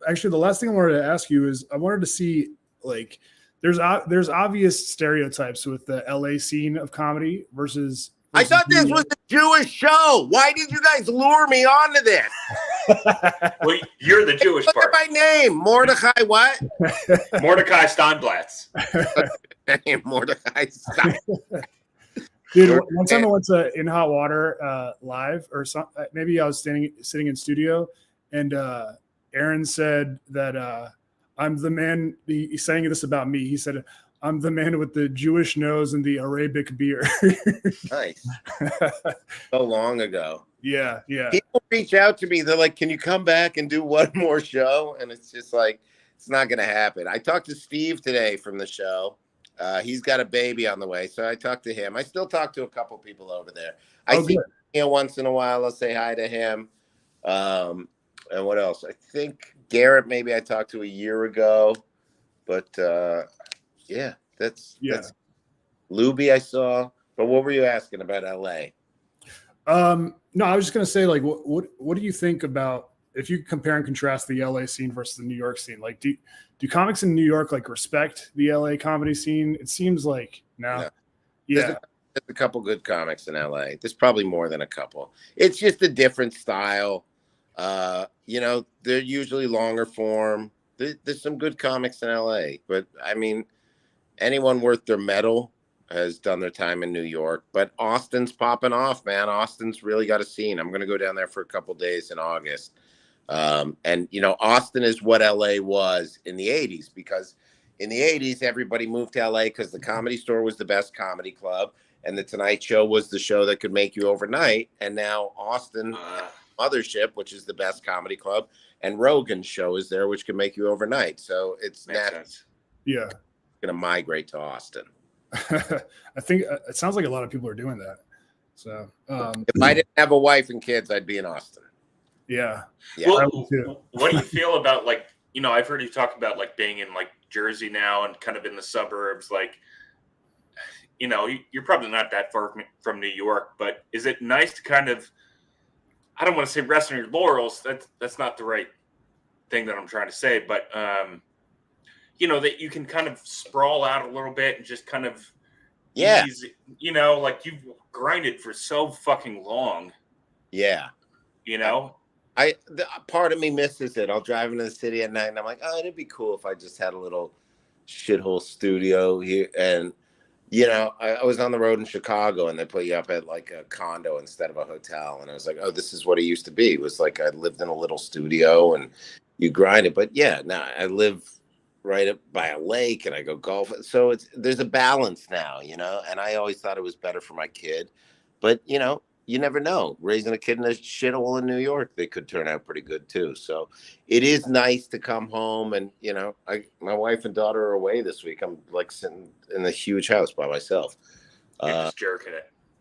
actually the last thing I wanted to ask you is I wanted to see like there's obvious stereotypes with the LA scene of comedy versus I thought this was a Jewish show. Why did you guys lure me onto this? Well, you're the Jewish Look part. at my name, Mordecai. What? Mordecai Steinblatz. Mordecai Steinblatz. Dude, one time I went to In Hot Water live, or some, maybe I was sitting in studio, and Aaron said that I'm the man. He's saying this about me. He said, "I'm the man with the Jewish nose and the Arabic beard." Nice. So long ago. Yeah. People reach out to me. They're like, "Can you come back and do one more show?" And it's just like, it's not going to happen. I talked to Steve today from the show. He's got a baby on the way, so I talked to him. I still talk to a couple people over there. I see him once in a while. I'll say hi to him. And what else? I think Garrett maybe I talked to a year ago, but that's Luby I saw. But what were you asking about LA? No, I was just gonna say, like, what do you think about if you compare and contrast the LA scene versus the New York scene, like do comics in New York like respect the LA comedy scene? It seems like no. No. Yeah. There's a couple good comics in LA. There's probably more than a couple. It's just a different style. You know, they're usually longer form. There's some good comics in LA, but I mean, anyone worth their mettle has done their time in New York. But Austin's popping off, man. Austin's really got a scene. I'm going to go down there for a couple days in August. And you know, Austin is what LA was in the 80s, because in the 80s, everybody moved to LA because the Comedy Store was the best comedy club, and the Tonight Show was the show that could make you overnight. And now Austin Mothership, which is the best comedy club, and Rogan's show is there, which can make you overnight. So it's Yeah. going to migrate to Austin. I think it sounds like a lot of people are doing that. So if I didn't have a wife and kids, I'd be in Austin. Yeah. Well, what do you feel about, like, you know, I've heard you talk about like being in like Jersey now and kind of in the suburbs, like, you know, you're probably not that far from New York, but is it nice to kind of, I don't want to say rest on your laurels. That's not the right thing that I'm trying to say, but you know, that you can kind of sprawl out a little bit and just kind of ease, you know, like you've grinded for so fucking long. Yeah. You know, part of me misses it. I'll drive into the city at night and I'm like, oh, it'd be cool if I just had a little shithole studio here. And you know, I was on the road in Chicago and they put you up at like a condo instead of a hotel. And I was like, oh, this is what it used to be. It was like I lived in a little studio and you grind it. But yeah, no, I live right up by a lake and I go golf. So there's a balance now, you know, and I always thought it was better for my kid. But, you know, you never know. Raising a kid in a shithole in New York, they could turn out pretty good too. So it is nice to come home and, you know, my wife and daughter are away this week. I'm like sitting in a huge house by myself. just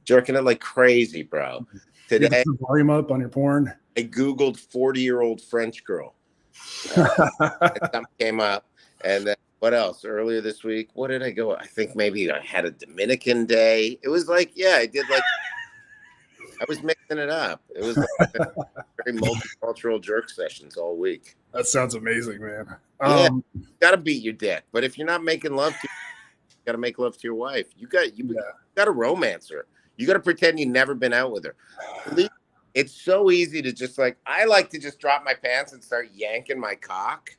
jerking it like crazy, bro. Today, volume up on your porn. I Googled 40-year-old French girl. Something came up. And then what else? Earlier this week, what did I go? I think maybe I had a Dominican day. It was like, yeah, I did like, I was mixing it up. It was like very multicultural jerk sessions all week. That sounds amazing, man. Yeah, you gotta beat your dick. But if you're not making love to you gotta make love to your wife. You gotta romance her. You gotta pretend you've never been out with her. It's so easy to just like, I like to just drop my pants and start yanking my cock.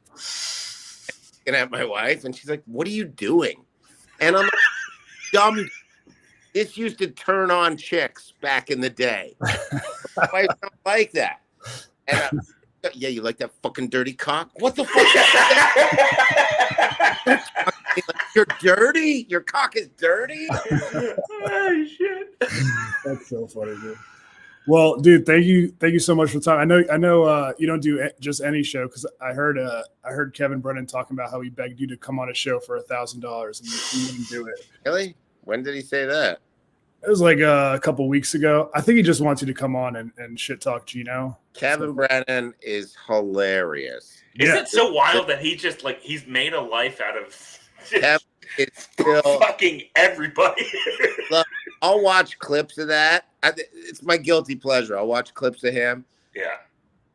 Looking at my wife, and she's like, "What are you doing?" And I'm like, "Dumb. This used to turn on chicks back in the day. My wife don't like that." And yeah, you like that fucking dirty cock? What the fuck? You're dirty. Your cock is dirty. Oh shit! That's so funny, dude. Well, dude, thank you so much for the time. I know you don't do just any show, because I heard Kevin Brennan talking about how he begged you to come on a show for $1,000 and you didn't do it. Really? When did he say that? It was like a couple weeks ago. I think he just wants you to come on and shit talk Gino. Kevin Brennan is hilarious. Isn't it so wild that he just like he's made a life out of Kevin is still fucking everybody? Look, I'll watch clips of that. It's my guilty pleasure. I'll watch clips of him. Yeah.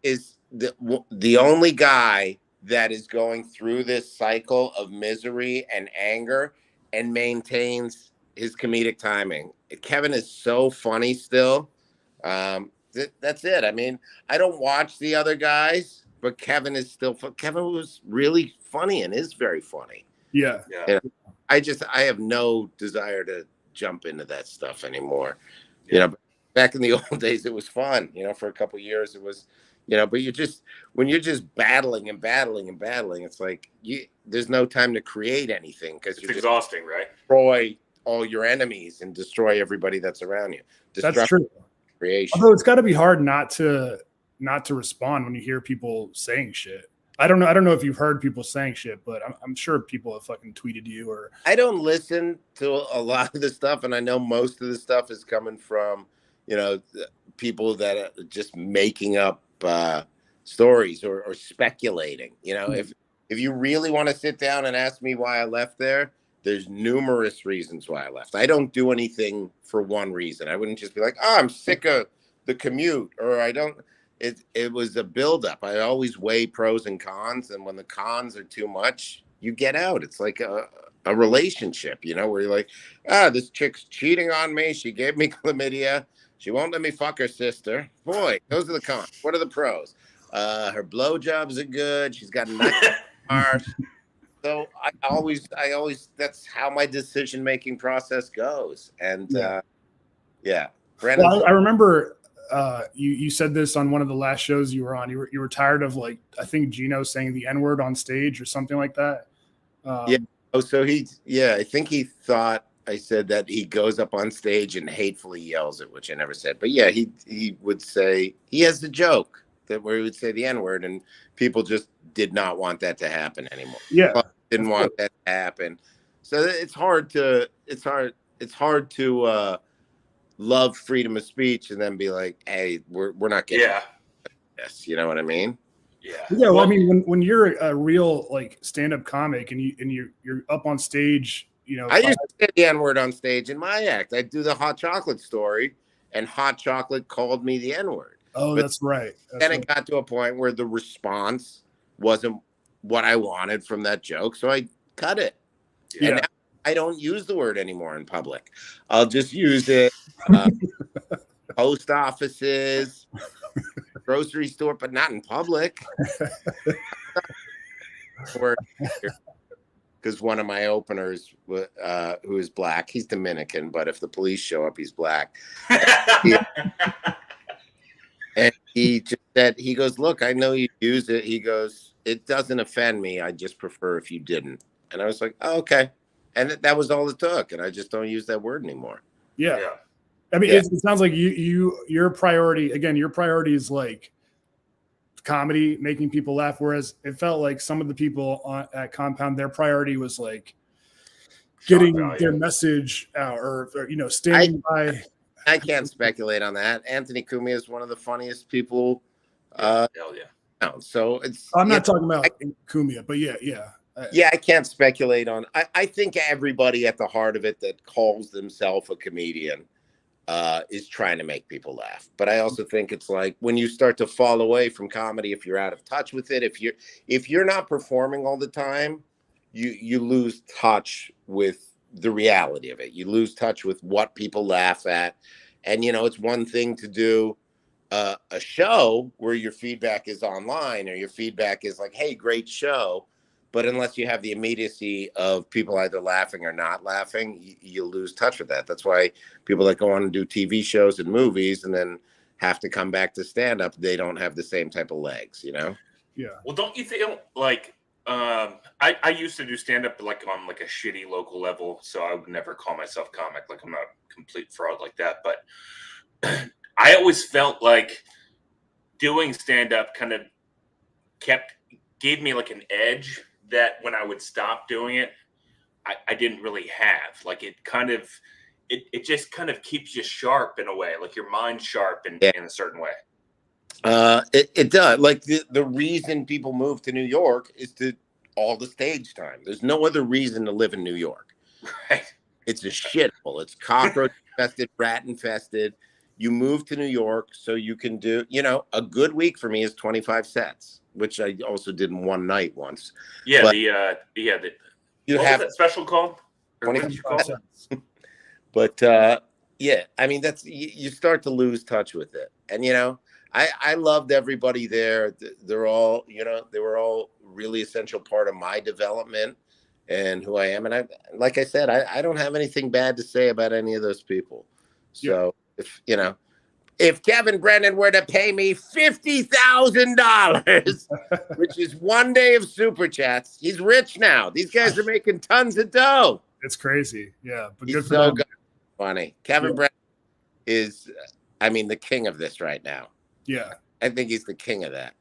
Is the only guy that is going through this cycle of misery and anger and maintains his comedic timing. Kevin is so funny still. That's it. I mean, I don't watch the other guys, but Kevin is still Kevin was really funny and is very funny. Yeah. You know, I have no desire to jump into that stuff anymore. You know, back in the old days, it was fun. You know, for a couple of years, it was, you know, but when you're just battling and battling and battling, it's like there's no time to create anything because it's exhausting, right? Destroy all your enemies and destroy everybody that's around you. That's true. Creation. Although it's got to be hard not to respond when you hear people saying shit. I don't know if you've heard people saying shit, but I'm sure people have fucking tweeted you or. I don't listen to a lot of the stuff, and I know most of the stuff is coming from, you know, people that are just making up stories or speculating. You know, if you really want to sit down and ask me why I left there's numerous reasons why I left. I don't do anything for one reason. I wouldn't just be like, oh, I'm sick of the commute, or I don't. it was a buildup. I always weigh pros and cons, and when the cons are too much, you get out. It's like a relationship, where you're like, this chick's cheating on me. She gave me chlamydia. She won't let me fuck her sister. Boy, those are the cons. What are the pros? Her blowjobs are good. She's got a nice car. So I always, that's how my decision-making process goes. And Brandon. Well, I remember you said this on one of the last shows you were on. You were tired of, like, I think Gino saying the N-word on stage or something like that. Yeah. Oh, so I think he thought I said that he goes up on stage and hatefully yells it, which I never said. But yeah, he would say, he has the joke that where he would say the N-word, and people just did not want that to happen anymore. Yeah. Didn't want that to happen. So it's hard to love freedom of speech and then be like, hey, we're not getting this. You know what I mean? Yeah. Yeah. Well, I mean, when you're a real, like, stand-up comic and you're up on stage, I used to say the N-word on stage in my act. I'd do the hot chocolate story, and hot chocolate called me the N-word. Oh, but that's right. Then it got to a point where the response wasn't what I wanted from that joke, so I cut it. Yeah. And now I don't use the word anymore in public. I'll just use it post offices, grocery store, but not in public. Because one of my openers, who is black, he's Dominican, but if the police show up, he's black. And he just said, he goes, look, I know you use it. He goes, it doesn't offend me. I just prefer if you didn't. And I was like, oh, okay. And that was all it took. And I just don't use that word anymore. Yeah. I mean, it sounds like your priority is like comedy, making people laugh. Whereas it felt like some of the people at Compound, their priority was like getting their message out or standing by. I can't speculate on that. Anthony Cumia is one of the funniest people. Hell yeah. So I'm not talking about Cumia, but yeah. I can't speculate on. I think everybody at the heart of it that calls themselves a comedian is trying to make people laugh. But I also think it's like when you start to fall away from comedy, if you're out of touch with it, if you're not performing all the time, you lose touch with the reality of it. You lose touch with what people laugh at. And, it's one thing to do a show where your feedback is online or your feedback is like, hey, great show. But unless you have the immediacy of people either laughing or not laughing, you lose touch with that. That's why people that go on and do TV shows and movies and then have to come back to stand up, they don't have the same type of legs, Yeah. Well, don't you feel like I used to do stand up like on like a shitty local level, so I would never call myself comic. Like I'm not a complete fraud like that, but I always felt like doing stand up kind of gave me like an edge that when I would stop doing it, I didn't really have. Like it just kind of keeps you sharp in a way, like your mind sharp in a certain way. It does. Like the reason people move to New York is to all the stage time. There's no other reason to live in New York. Right. It's a shithole. It's cockroach infested, rat infested. You move to New York so you can do, a good week for me is 25 sets, which I also did in one night once. Yeah. But you have was that special called? 25 sets. But I mean, that's you start to lose touch with it. And I loved everybody there. They're all, they were all really essential part of my development and who I am. And like I said, I don't have anything bad to say about any of those people. So if Kevin Brennan were to pay me $50,000, which is one day of super chats, he's rich now. These guys are making tons of dough. It's crazy. Yeah. But he's good for so them. good. Funny. Kevin Brennan is, the king of this right now. Yeah. I think he's the king of that.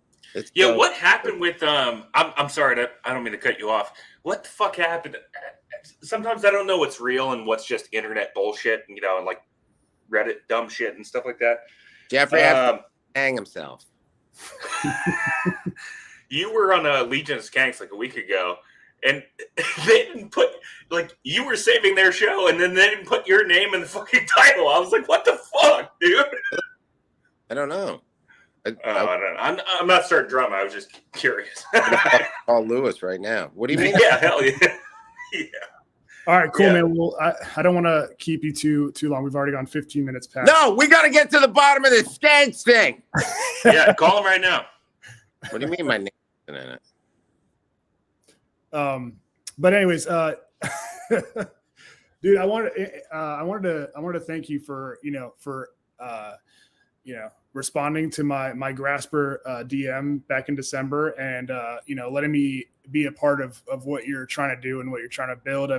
What happened with I'm sorry I don't mean to cut you off. What the fuck happened? Sometimes I don't know what's real and what's just internet bullshit, and like Reddit dumb shit and stuff like that. Jeffrey has to hang himself. You were on Legion of Skanks like a week ago, and they didn't put you were saving their show, and then they didn't put your name in the fucking title. I was like, what the fuck, dude? I don't know. I don't know. I'm not starting drama. I was just curious. Call Lewis right now. What do you mean? Yeah, hell yeah. Yeah. All right, cool, Yeah. man. Well, I don't want to keep you too long. We've already gone 15 minutes past. No, we got to get to the bottom of this skank thing. Yeah, call him right now. What do you mean my name isn't in it? But anyways, dude, I wanted to thank you for responding to my Grasper DM back in December, and letting me be a part of what you're trying to do and what you're trying to build.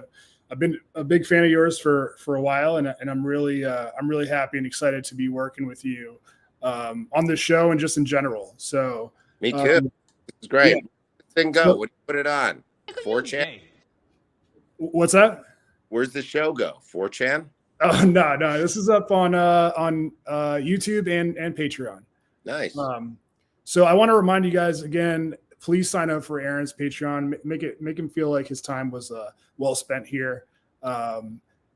I've been a big fan of yours for a while, and I'm really happy and excited to be working with you on this show and just in general. So Me too. This is great. yeah. This thing go? What do you put it on? 4chan? What's that? Where's the show go? 4chan? Oh no, this is up on YouTube and Patreon. Nice. So I want to remind you guys again, please sign up for Aaron's Patreon. Make him feel like his time was well spent here.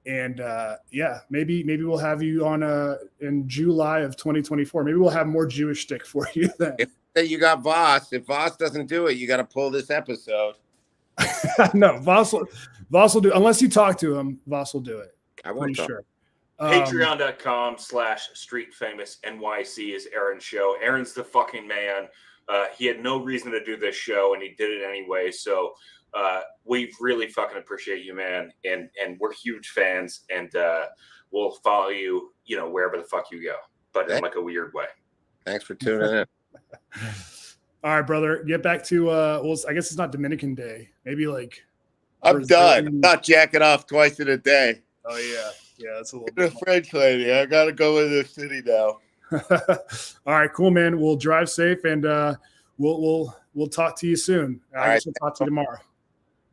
Maybe we'll have you on in July of 2024. Maybe we'll have more Jewish shtick for you then. If you got Voss, if Voss doesn't do it, you got to pull this episode. No, Voss will do. Unless you talk to him, Voss will do it. I won't Pretty talk. sure. Patreon.com/StreetFamousNYC is Aaron's show. Aaron's the fucking man. He had no reason to do this show, and he did it anyway. So we really fucking appreciate you, man. And we're huge fans, and we'll follow you, wherever the fuck you go, but in like a weird way. Thanks for tuning in. All right, brother. Get back to I guess it's not Dominican Day. Maybe like I'm Brazilian- done. I'm not jacking off twice in a day. Oh yeah, that's a little The bit. French lady. I got to go in the city now. All right, cool, man. We'll drive safe, and we'll talk to you soon. I guess we'll talk to you tomorrow.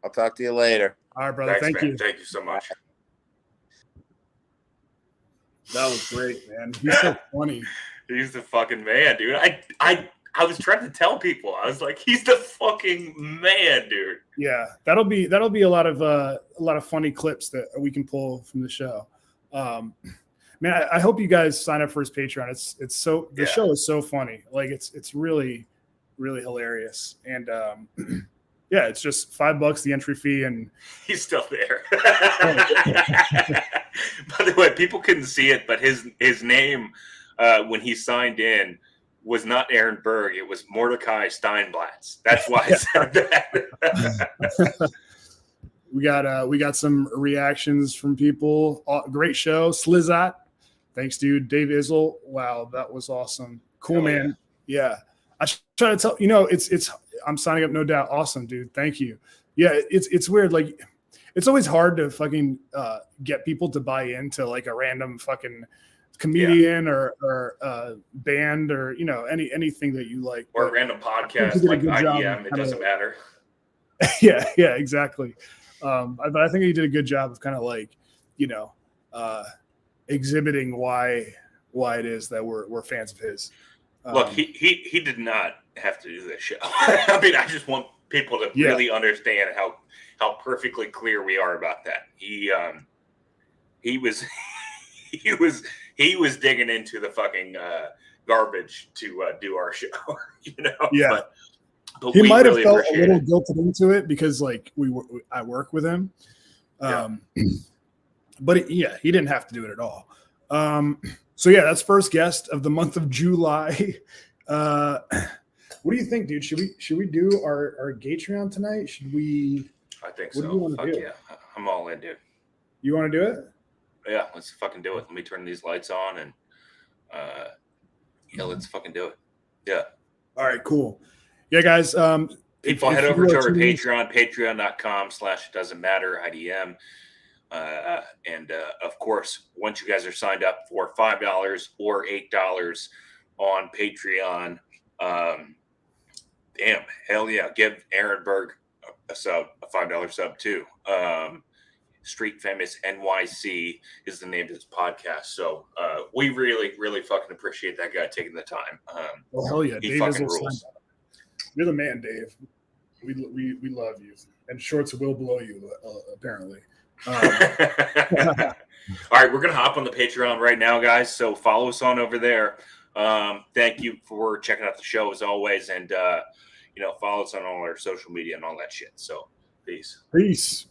I'll talk to you later. All right, brother. Thanks, Thank man. you. Thank you so much. That was great, man. He's so funny. He's the fucking man, dude. I was trying to tell people. I was like, he's the fucking man, dude. Yeah, that'll be a lot of funny clips that we can pull from the show. Man, I hope you guys sign up for his Patreon. It's so the show is so funny. Like it's really, really hilarious. And yeah, it's just $5 the entry fee, and He's still there. By the way, people couldn't see it, but his name when he signed in was not Aaron Berg. It was Mordecai Steinblatz. That's why I said that. we got some reactions from people. Great show, Slizat. Thanks, dude. Dave Izzle. Wow, that was awesome. Cool, Hell man. Yeah. I try to tell it's I'm signing up, no doubt. Awesome, dude. Thank you. Yeah, it's weird. Like, it's always hard to fucking get people to buy into like a random fucking comedian or band or anything that you like. Or a But random you podcast did a like good job IDM. of It kinda- doesn't matter. yeah, exactly. But I think he did a good job of kind of like, exhibiting why it is that we're fans of his. Look, he did not have to do this show. I mean, I just want people to really understand how perfectly clear we are about that. He was digging into the fucking garbage to do our show. Yeah. But He we might have really felt a appreciate little it. guilted into it because like I work with him. But he didn't have to do it at all. So yeah, that's first guest of the month of July. What do you think, dude? Should we do our Gatreon tonight? Should we? I think What do you so. wanna Fuck do? yeah. I'm all in, dude. You want to do it? Yeah, let's fucking do it. Let me turn these lights on and let's fucking do it. Yeah. All right, cool. Yeah, guys. People if head you over are to our tuning- Patreon, patreon.com/doesn't-matter IDM. And of course, once you guys are signed up for $5 or $8 on Patreon, damn, hell yeah, give Aaron Berg a sub, a $5 sub too. Street Famous NYC is the name of this podcast. So we really, really fucking appreciate that guy taking the time. Oh hell yeah, He Dave fucking Izzle rules. signed up. You're the man, Dave. We love you, and shorts will blow you apparently. All right, we're gonna hop on the Patreon right now, guys. So follow us on over there. Thank you for checking out the show as always, and follow us on all our social media and all that shit. So peace. Peace.